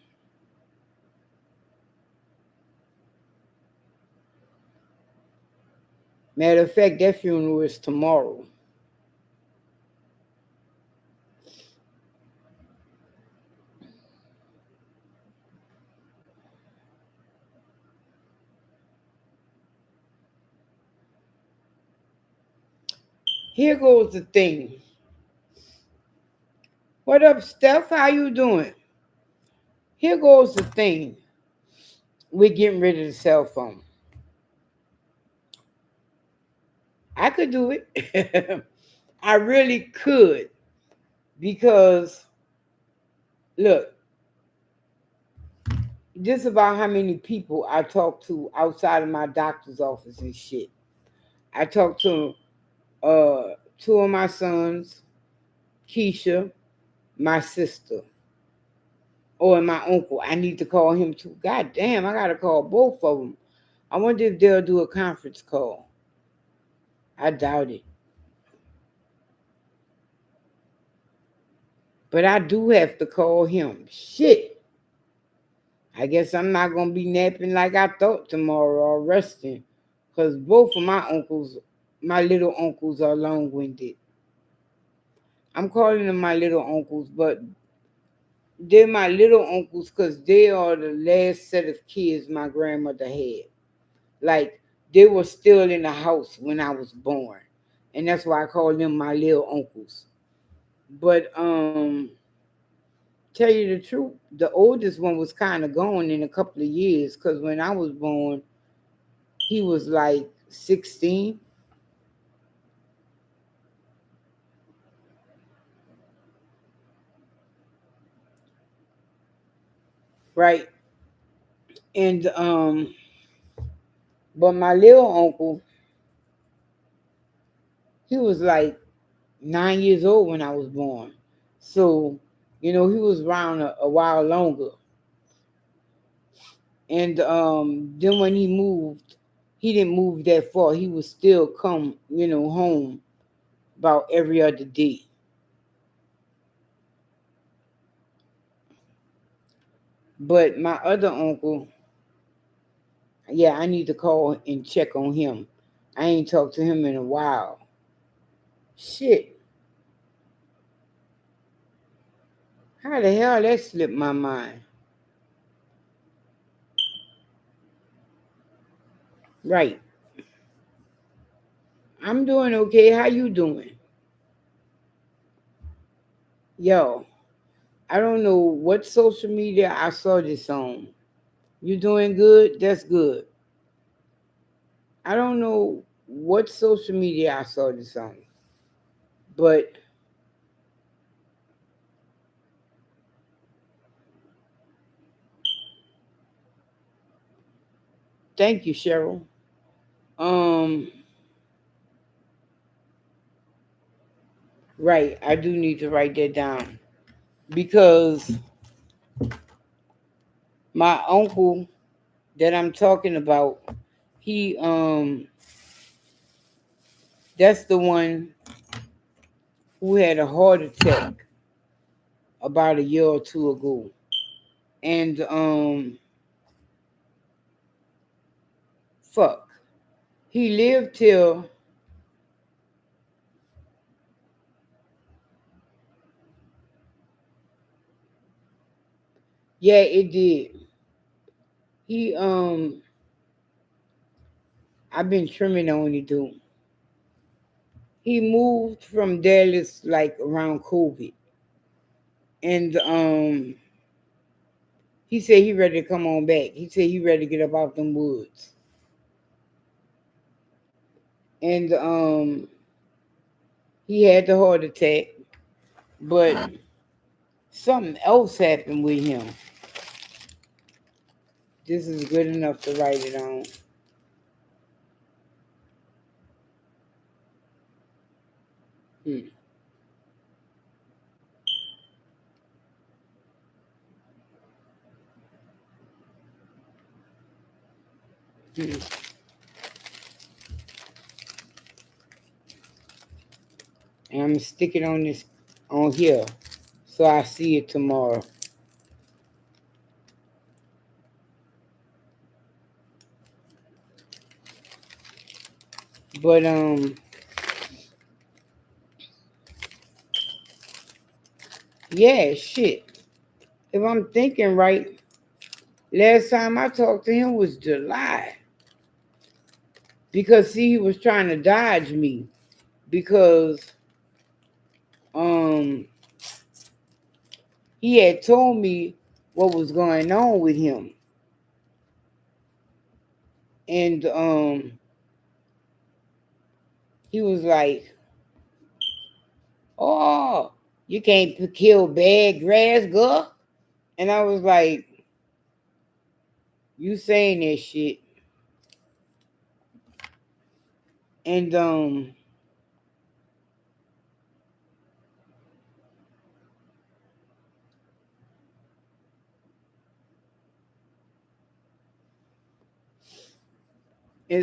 Matter of fact, that funeral is tomorrow. Here goes the thing. What up, Steph? How you doing? Here goes the thing. We're getting rid of the cell phone. I could do it. I really could because look, just about how many people I talk to outside of my doctor's office and shit. I talked to two of my sons, Keisha, my sister, or my uncle. I need to call him too. God damn, I gotta call both of them. I wonder if they'll do a conference call. I doubt it. But I do have to call him. Shit. I guess I'm not gonna be napping like I thought tomorrow or resting. Cause both of my uncles, my little uncles are long winded. I'm calling them my little uncles, but they're my little uncles because they are the last set of kids my grandmother had. Like they were still in the house when I was born. And that's why I call them my little uncles. But tell you the truth, the oldest one was kind of gone in a couple of years because when I was born, he was like 16. Right? And but my little uncle, he was like 9 years old when I was born. So, he was around a while longer. And then when he didn't move that far. He would still come, home about every other day. But my other uncle, yeah, I need to call and check on him. I ain't talked to him in a while. Shit, how the hell that slipped my mind? Right, I'm doing okay. How you doing? Yo, I don't know what social media I saw this on. You doing good? That's good. I don't know what social media I saw this on, but thank you, Cheryl. Um, right, I do need to write that down because my uncle that I'm talking about, he that's the one who had a heart attack about a year or two ago. And fuck. He lived till yeah, it did. He I've been trimming on it dude. He moved from Dallas like around COVID. And he said he ready to come on back. He said he ready to get up off them woods. And he had the heart attack, but something else happened with him. This is good enough to write it on. Hmm. Hmm. And I'm gonna stick it on this on here so I see it tomorrow. But yeah, shit. If I'm thinking right, last time I talked to him was July. Because see, he was trying to dodge me because um he had told me what was going on with him. And he was like, "Oh, you can't kill bad grass, girl." And I was like, "You saying that shit?" And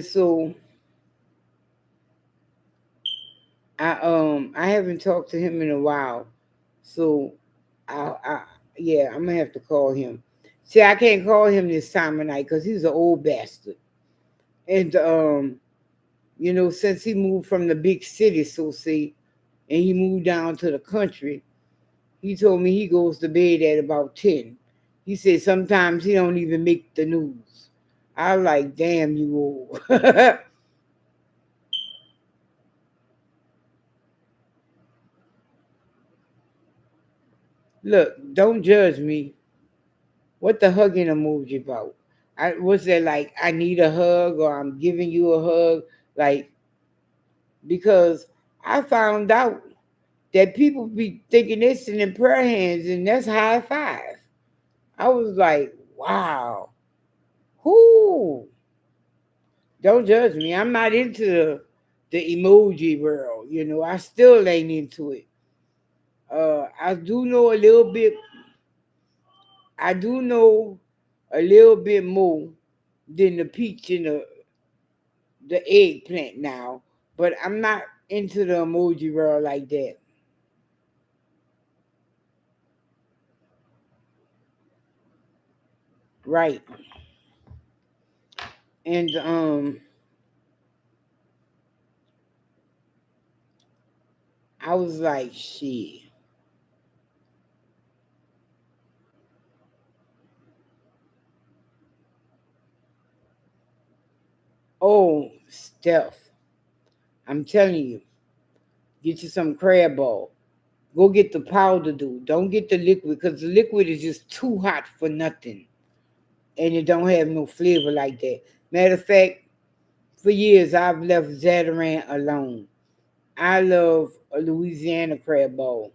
so I haven't talked to him in a while. So I yeah, I'm gonna have to call him. See, I can't call him this time of night because he's an old bastard. And since he moved from the big city, so see, and he moved down to the country, he told me he goes to bed at about 10. He said sometimes he don't even make the news. I was like, damn you old. Look, don't judge me. What the hugging emoji about? I was that like I need a hug or I'm giving you a hug? Like because I found out that people be thinking they're sending prayer hands and that's high five. I was like, wow. Whoo. Don't judge me. I'm not into the emoji world, I still ain't into it. I do know a little bit I do know a little bit more than the peach and the eggplant now, but I'm not into the emoji world like that. Right. And I was like, shit. Oh, Steph, I'm telling you, get you some crab ball. Go get the powder, dude. Don't get the liquid because the liquid is just too hot for nothing. And it don't have no flavor like that. Matter of fact, for years I've left Zatarain alone. I love a Louisiana crab ball.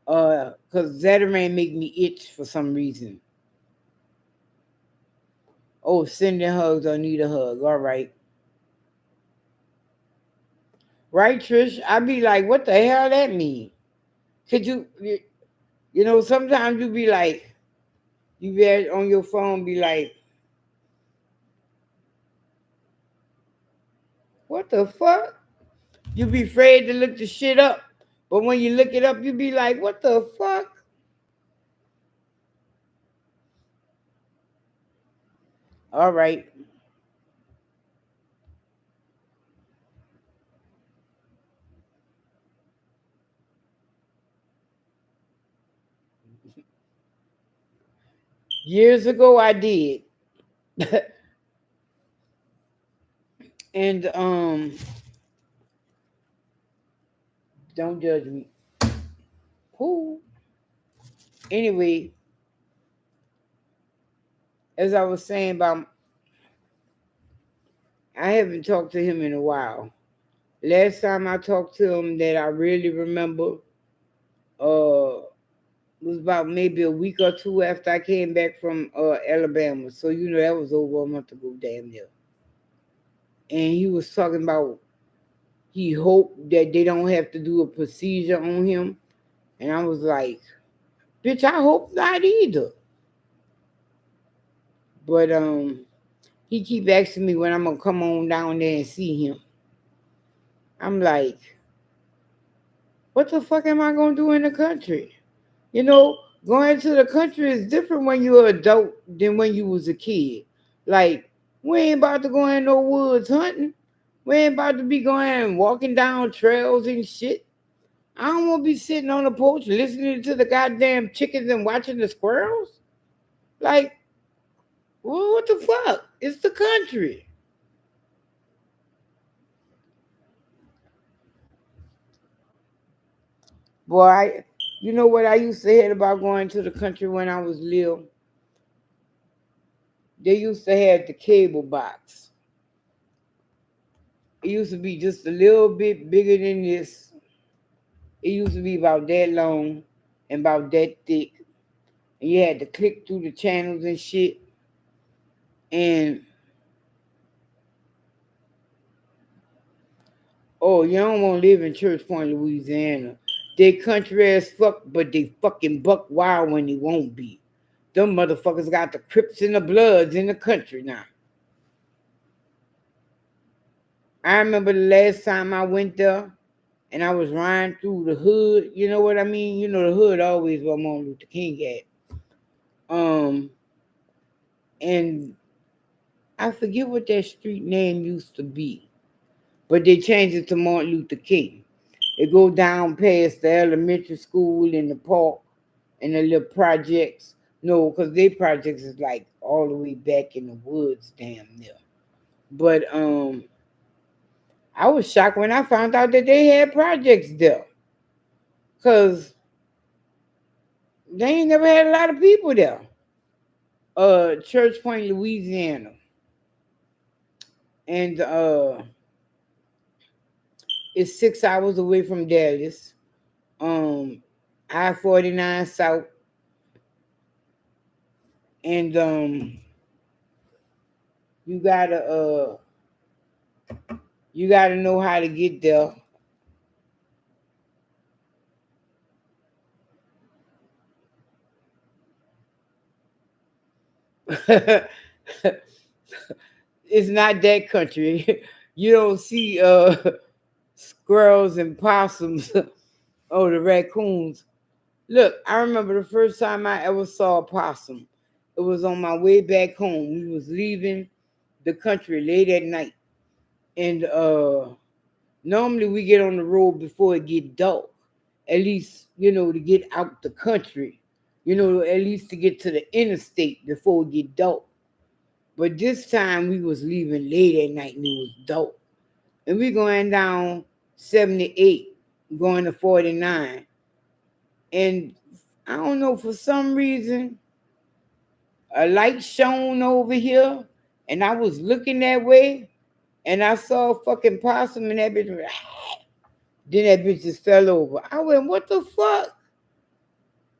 Cause Zatarain make me itch for some reason. Oh, sending hugs or need a hug. All right. Right, Trish? I be like, what the hell that mean? Could sometimes you be like, you be on your phone, be like, what the fuck? You be afraid to look the shit up. But when you look it up, you be like, what the fuck? All right. Years ago I did. And don't judge me. Who? Anyway, as I was saying about I haven't talked to him in a while. Last time I talked to him that I really remember was about maybe a week or two after I came back from Alabama. So that was over a month ago, damn near. And he was talking about he hoped that they don't have to do a procedure on him. And I was like, bitch, I hope not either. But he keep asking me when I'm gonna come on down there and see him. I'm like, what the fuck am I gonna do in the country? You know, going to the country is different when you're an adult than when you was a kid. Like, we ain't about to go in no woods hunting. We ain't about to be going walking down trails and shit. I don't want to be sitting on the porch listening to the goddamn chickens and watching the squirrels. Like, what the fuck? It's the country. Boy, you know what I used to hate about going to the country when I was little? They used to have the cable box. It used to be just a little bit bigger than this. It used to be about that long and about that thick. And you had to click through the channels and shit. And Oh, you don't want to live in Church Point, Louisiana. They country as fuck, but they fucking buck wild when they won't be. Them motherfuckers got the Crips and the Bloods in the country now. I remember the last time I went there and I was riding through the hood. You know what I mean? You know the hood always where Martin Luther King at. And I forget what that street name used to be, but they changed it to Martin Luther King. It go down past the elementary school and the park and the little projects. No, because they projects is like all the way back in the woods, damn near. But I was shocked when I found out that they had projects there, cause they ain't never had a lot of people there. Church Point, Louisiana, and it's 6 hours away from Dallas. I-49 South, and you gotta you gotta know how to get there. It's not that country. You don't see squirrels and possums or the raccoons. Look, I remember the first time I ever saw a possum. It was on my way back home. We was leaving the country late at night. And normally we get on the road before it get dark. At least, to get out the country. At least to get to the interstate before it get dark. But this time we was leaving late at night and it was dark. And we going down 78, going to 49. And I don't know, for some reason, a light shone over here, and I was looking that way, and I saw a fucking possum, and that bitch, then that bitch just fell over. I went, what the fuck?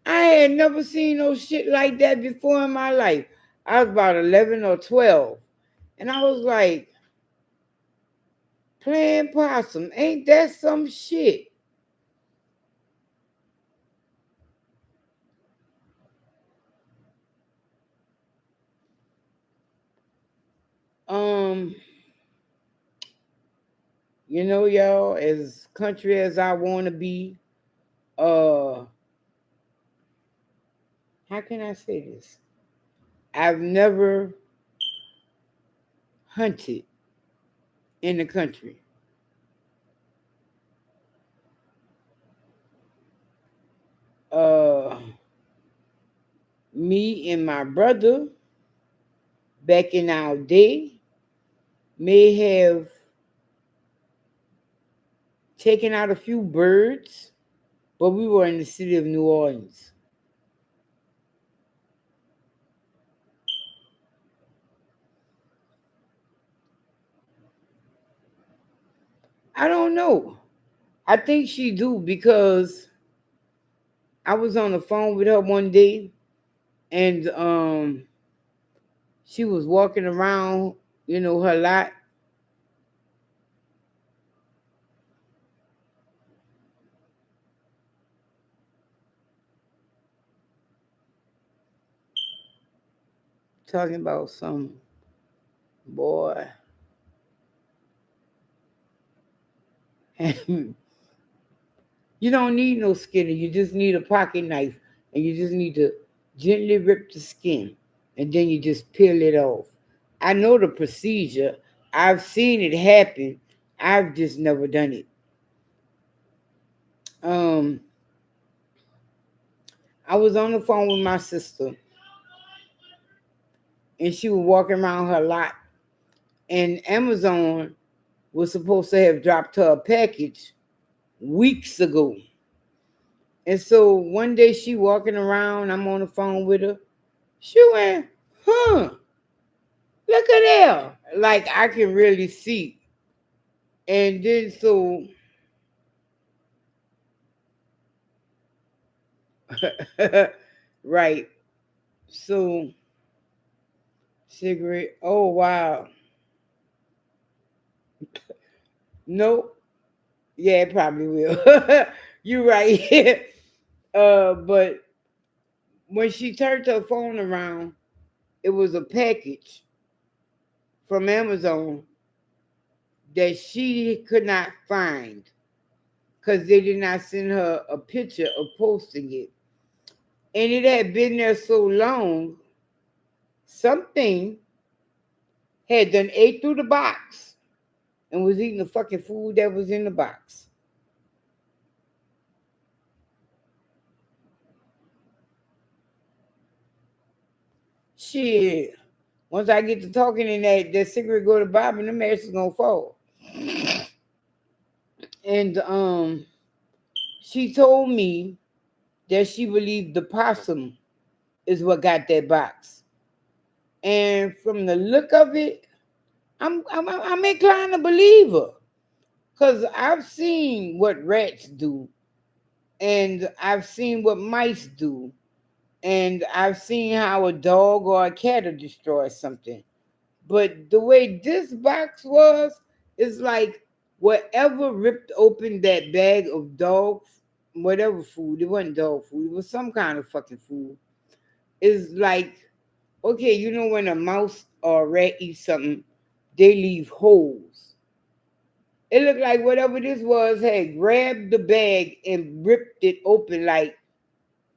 I had never seen no shit like that before in my life. I was about 11 or 12, and I was like, playing possum, ain't that some shit? Um, y'all, as country as I want to be, uh, how can I say this? I've never hunted in the country. Uh, Me and my brother back in our day may have taken out a few birds, but we were in the city of New Orleans. I don't know. I think she do because I was on the phone with her one day and she was walking around, her lot. Talking about some boy. And you don't need no skinner. You just need a pocket knife, and you just need to gently rip the skin, and then you just peel it off. I know the procedure. I've seen it happen. I've just never done it. Um, I was on the phone with my sister, and she was walking around her lot, and Amazon was supposed to have dropped her a package weeks ago. And so one day she walking around, I'm on the phone with her. She went, huh? Look at there. Like I can really see. And then so right. So cigarette. Oh wow. Nope. Yeah, it probably will. You're right. But when she turned her phone around, it was a package from Amazon that she could not find because they did not send her a picture of posting it. And it had been there so long, something had done ate through the box and was eating the fucking food that was in the box. Shit. Once I get to talking and that cigarette go to Bob and the match is gonna fall. And she told me that she believed the possum is what got that box. And from the look of it, I'm inclined to believe her. Cause I've seen what rats do, and I've seen what mice do, and I've seen how a dog or a cat will destroy something. But the way this box was, is like whatever ripped open that bag of dog, whatever food, it wasn't dog food, it was some kind of fucking food. Is like, okay, you know when a mouse or a rat eats something, they leave holes. It looked like whatever this was had grabbed the bag and ripped it open like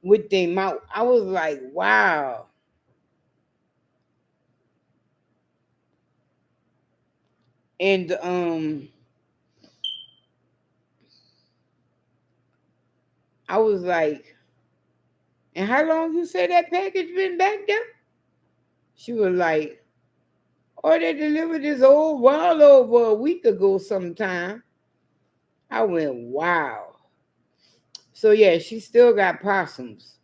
with their mouth. I was like, wow. And I was like, and how long you say that package been back there? She was like, oh, they delivered this old well over a week ago sometime. I went, wow. So yeah, she still got possums.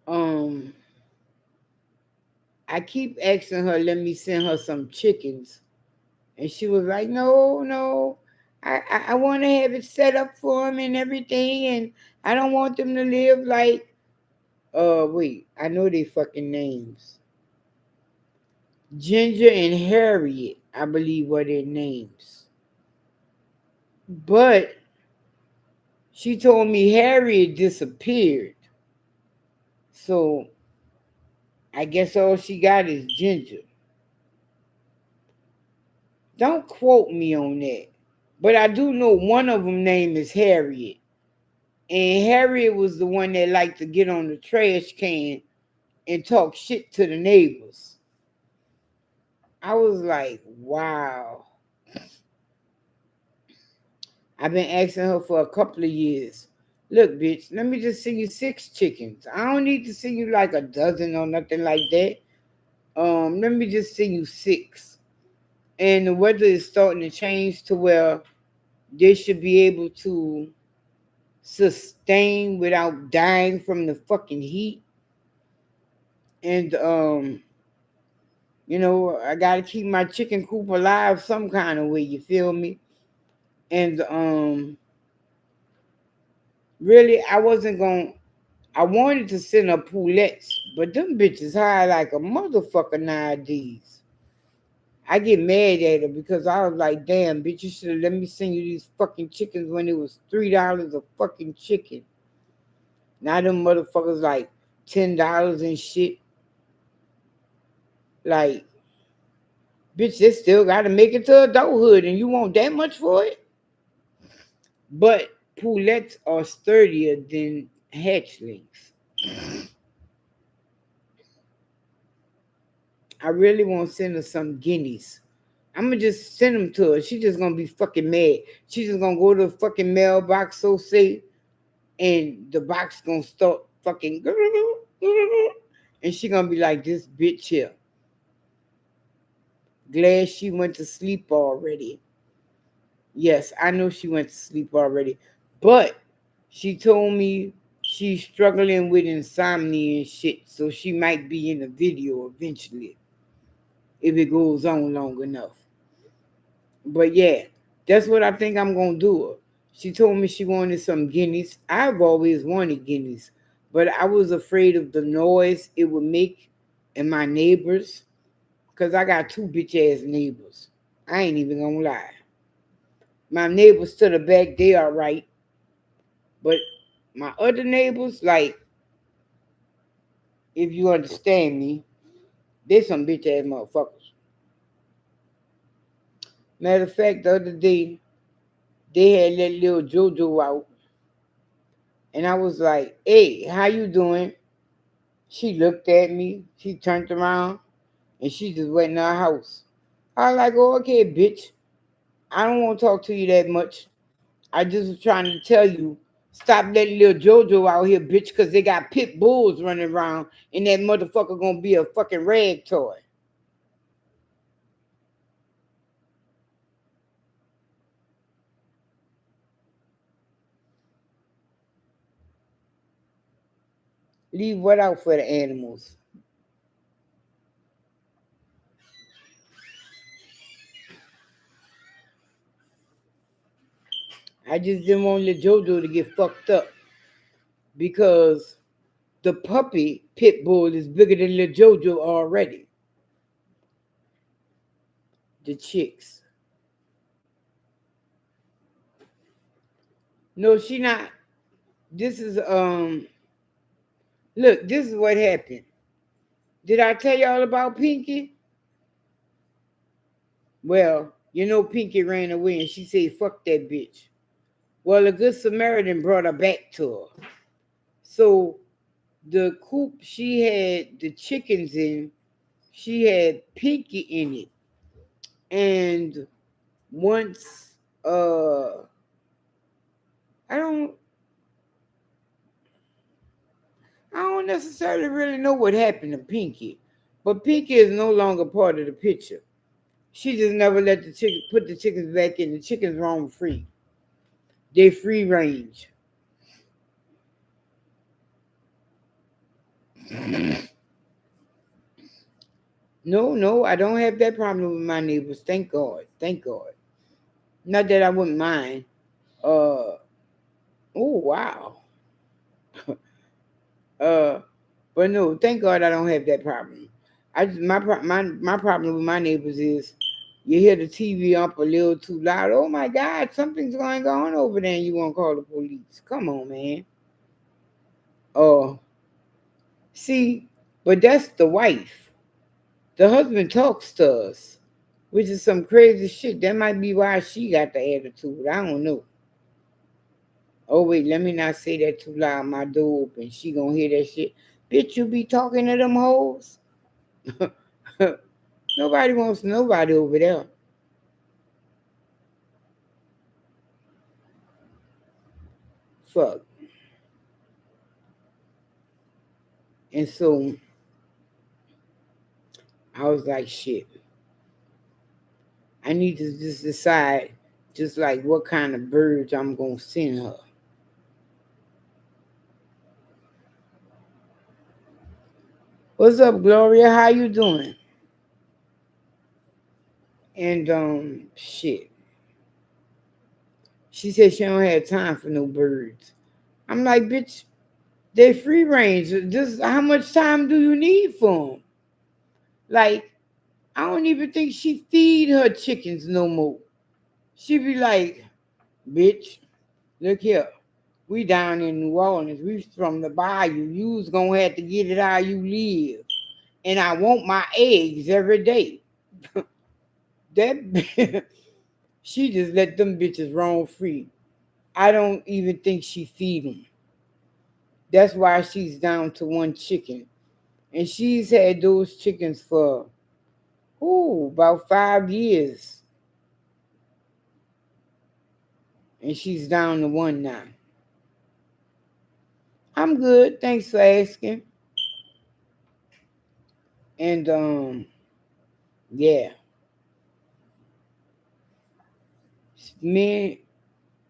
Um, I keep asking her, let me send her some chickens. And she was like, no, no. I want to have it set up for them and everything. And I don't want them to live like, wait, I know they fucking names. Ginger and Harriet, I believe were their names. But she told me Harriet disappeared. So I guess all she got is Ginger. Don't quote me on that. But I do know one of them name is Harriet. And Harriet was the one that liked to get on the trash can and talk shit to the neighbors. I was like, wow. I've been asking her for a couple of years. Look, bitch, let me just send you 6 chickens. I don't need to send you like a dozen or nothing like that. Let me just send you 6. And the weather is starting to change to where they should be able to sustain without dying from the fucking heat. And I gotta keep my chicken coop alive some kind of way, you feel me? And really I wasn't going I wanted to send her poulettes, but them bitches high like a motherfucker nowadays. I get mad at her because I was like, damn, bitch, you should have let me send you these fucking chickens when it was $3 a fucking chicken. Now them motherfuckers like $10 and shit. Like, bitch, they still gotta make it to adulthood and you want that much for it? But poulettes are sturdier than hatchlings. I really want to send her some guineas. I'm gonna just send them to her. She just gonna be fucking mad. She just gonna go to the fucking mailbox, so say, and the box gonna start fucking, and she gonna be like, this bitch here. Glad she went to sleep already. Yes, I know she went to sleep already, but she told me she's struggling with insomnia and shit, so she might be in the video eventually if it goes on long enough. But yeah, that's what I think I'm gonna do. She told me she wanted some guineas. I've always wanted guineas, but I was afraid of the noise it would make and my neighbors, because I got 2 bitch ass neighbors. I ain't even gonna lie. My neighbors to the back, they are right. But my other neighbors, like, if you understand me, they some bitch ass motherfuckers. Matter of fact, the other day, they had let little JoJo out. And I was like, hey, how you doing? She looked at me. She turned around and she just went in her house. I was like, oh, okay, bitch. I don't want to talk to you that much. I just was trying to tell you, stop letting little JoJo out here, bitch, because they got pit bulls running around and that motherfucker gonna be a fucking rag toy. Leave what out for the animals? I just didn't want little JoJo to get fucked up because the puppy pit bull is bigger than little JoJo already. The chicks. No, she not. This is look, this is what happened. Did I tell y'all about Pinky? Well, you know Pinky ran away and she said, fuck that bitch. Well, a good Samaritan brought her back to her. So the coop she had the chickens in, she had Pinky in it. And once I don't I don't necessarily really know what happened to Pinky, but Pinky is no longer part of the picture. She just never let the chicken put the chickens back in. The chickens roam free. They free range. No, no, I don't have that problem with my neighbors. Thank God. Thank God. Not that I wouldn't mind. Oh wow. uh, but no, thank God I don't have that problem. My problem with my neighbors is you hear the TV up a little too loud. Oh my God, something's going on over there, and you want to call the police. Come on, man. Oh, see, but that's the wife. The husband talks to us, which is some crazy shit. That might be why she got the attitude. I don't know. Oh wait, let me not say that too loud. My door open. She gonna hear that shit. Bitch, you be talking to them hoes? Nobody wants nobody over there. Fuck. And so I was like, shit. I need to just decide just like what kind of birds I'm gonna send her. What's up, Gloria? How you doing? And shit. She said she don't have time for no birds. I'm like, bitch, they free range. Just how much time do you need for them? Like, I don't even think she feed her chickens no more. She be like, bitch, look here. We down in New Orleans. We from the bayou. You's gonna have to get it how you live. And I want my eggs every day. That she just let them bitches roam free. I don't even think she feed them. That's why she's down to one chicken. And she's had those chickens for about 5 years. And she's down to one now. I'm good. Thanks for asking. And yeah. Me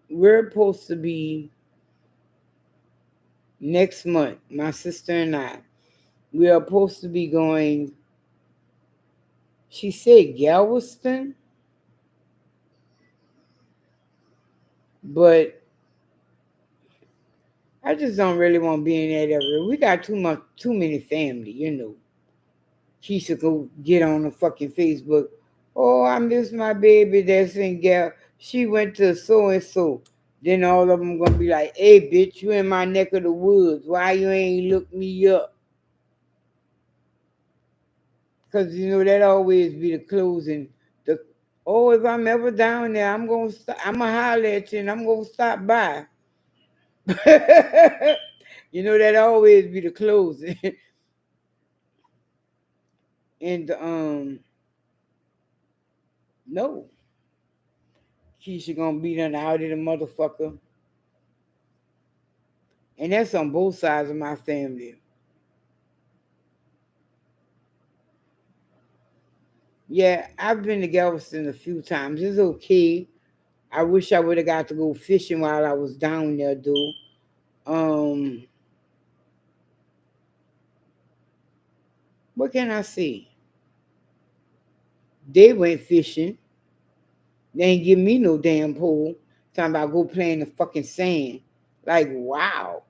we're supposed to be next month, my sister and I. We are supposed to be going, she said Galveston, but I just don't really want to be in that area. We got too many family, you know. Keisha go get on the fucking Facebook. Oh, I miss my baby that's in Gal. She went to so and so. Then all of them gonna be like, "Hey, bitch, you in my neck of the woods? Why you ain't look me up?" Cause you know that always be the closing. The oh, if I'm ever down there, I'm gonna stop. I'm gonna holler at you and I'm gonna stop by. You know that always be the closing. And no, Keisha gonna be done out of the motherfucker, and that's on both sides of my family. Yeah, I've been to Galveston a few times. It's okay. I wish I would have got to go fishing while I was down there, though. Um, what can I say? They went fishing. They ain't give me no damn pole. Talking about go play in the fucking sand. Like, wow.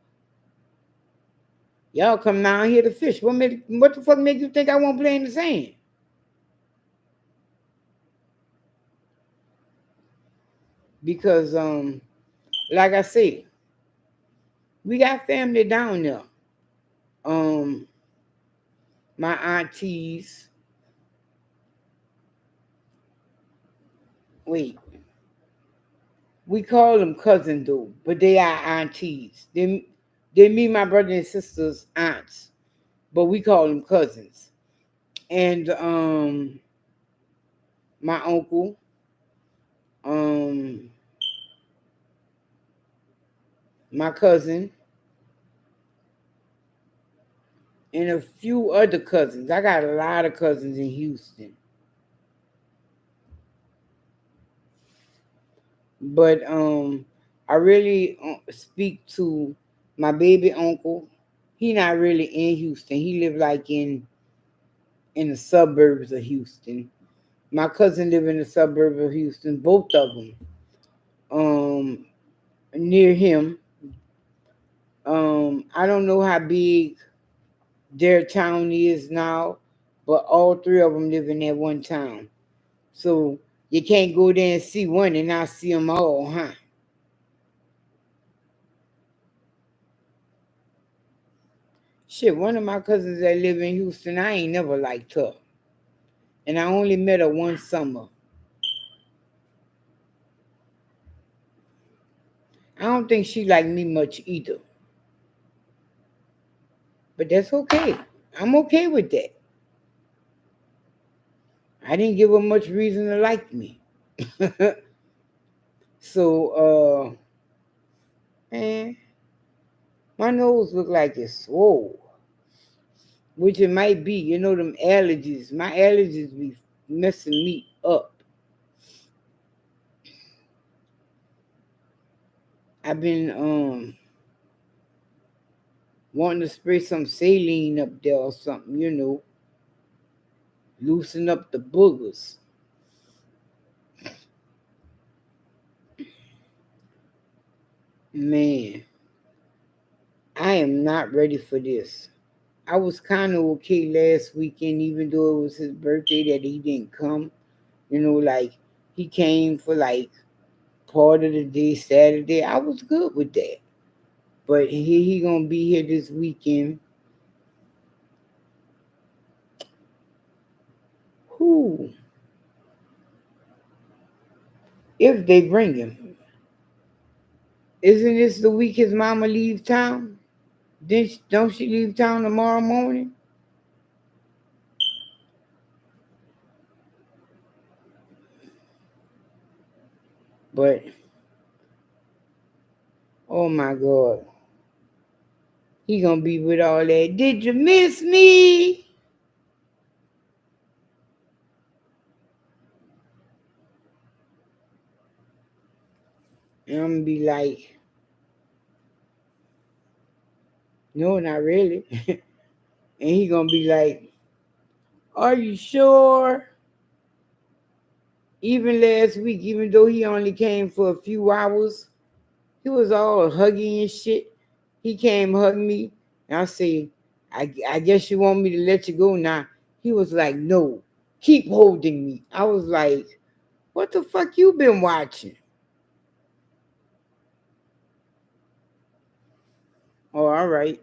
Y'all come down here to fish. What the fuck make you think I won't play in the sand? Because like I said, we got family down there. Um, my aunties. Wait, we call them cousin though, but they are aunties. They me, my brother and sisters aunts, but we call them cousins. And my uncle, um, my cousin, and a few other cousins. I got a lot of cousins in Houston. But I really speak to my baby uncle. He not really in Houston. He live like in the suburbs of Houston. My cousin live in the suburb of Houston. Both of them. Um, near him. I don't know how big their town is now, but all three of them live in that one town. So you can't go there and see one and not see them all, huh? Shit, one of my cousins that live in Houston, I ain't never liked her. And I only met her one summer. I don't think she liked me much either. But that's okay. I'm okay with that. I didn't give her much reason to like me. So, man, my nose look like it's swole, which it might be. You know, them allergies. My allergies be messing me up. I've been wanting to spray some saline up there or something, loosen up the boogers. Man, I am not ready for this. I was kind of okay last weekend, even though it was his birthday that he didn't come. Like he came for like part of the day, Saturday. I was good with that. But he gonna be here this weekend. Who? If they bring him. Isn't this the week his mama leave town? Don't she leave town tomorrow morning? But oh my God, he gonna be with all that. Did you miss me? And I'm gonna be like, no, not really. And he gonna be like, are you sure? Even last week, even though he only came for a few hours, he was all huggy and shit. He came hug me, and I say, I guess you want me to let you go now. He was like, no. keep holding me. I was like, what the fuck you been watching? Oh, all right.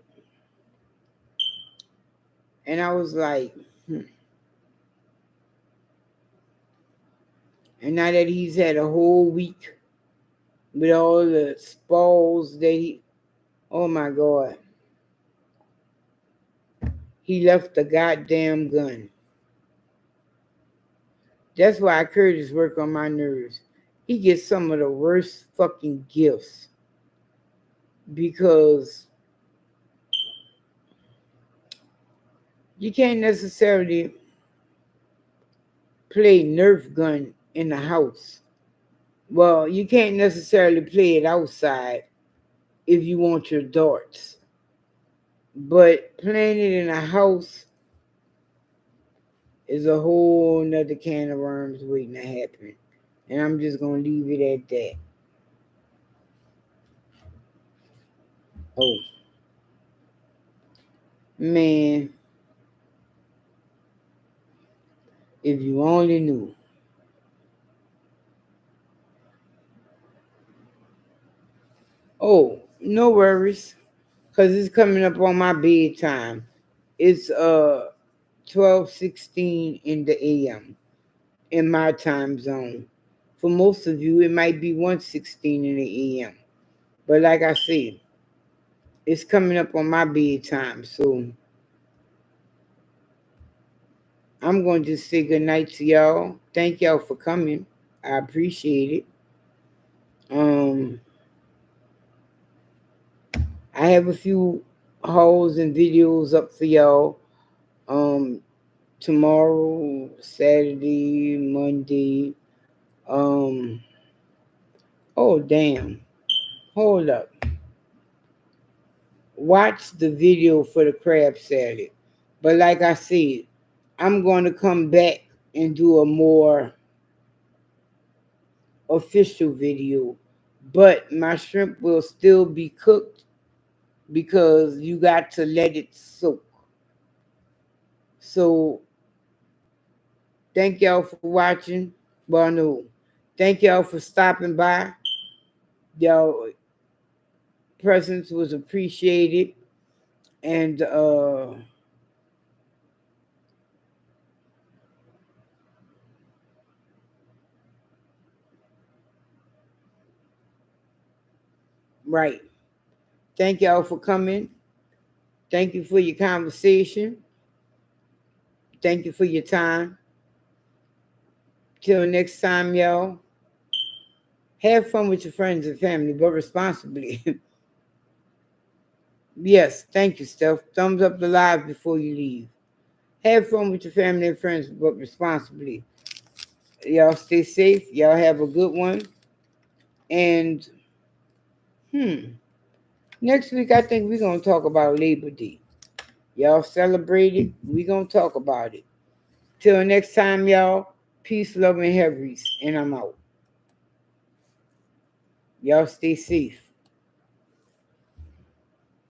And I was like, And now that he's had a whole week with all the spoils that oh my God, he left the goddamn gun. That's why Curtis work on my nerves. He gets some of the worst fucking gifts because you can't necessarily play Nerf gun in the house. Well, you can't necessarily play it outside if you want your darts. But playing it in a house is a whole nother can of worms waiting to happen. And I'm just gonna leave it at that. Oh man, if you only knew. Oh, no worries. Cause it's coming up on my bedtime. It's 12:16 in the AM in my time zone. For most of you, it might be 1:16 in the AM. But like I said, it's coming up on my bedtime. So I'm going to just say good night to y'all. Thank y'all for coming. I appreciate it. I have a few hauls and videos up for y'all. Tomorrow, Saturday, Monday. Um, oh damn. Hold up. Watch the video for the crab salad. But like I said, I'm going to come back and do a more official video. But my shrimp will still be cooked because you got to let it soak. So thank y'all for watching. Well, no. Thank y'all for stopping by. Y'all presence was appreciated. And right. Thank y'all for coming. Thank you for your conversation. Thank you for your time. Till next time, y'all. Have fun with your friends and family, but responsibly. Yes, thank you, Steph. Thumbs up the live before you leave. Have fun with your family and friends, but responsibly. Y'all stay safe. Y'all have a good one. And next week I think we're gonna talk about Labor Day. Y'all celebrate it. We're gonna talk about it. Till next time, y'all. Peace, love, and heaviness. And I'm out. Y'all stay safe.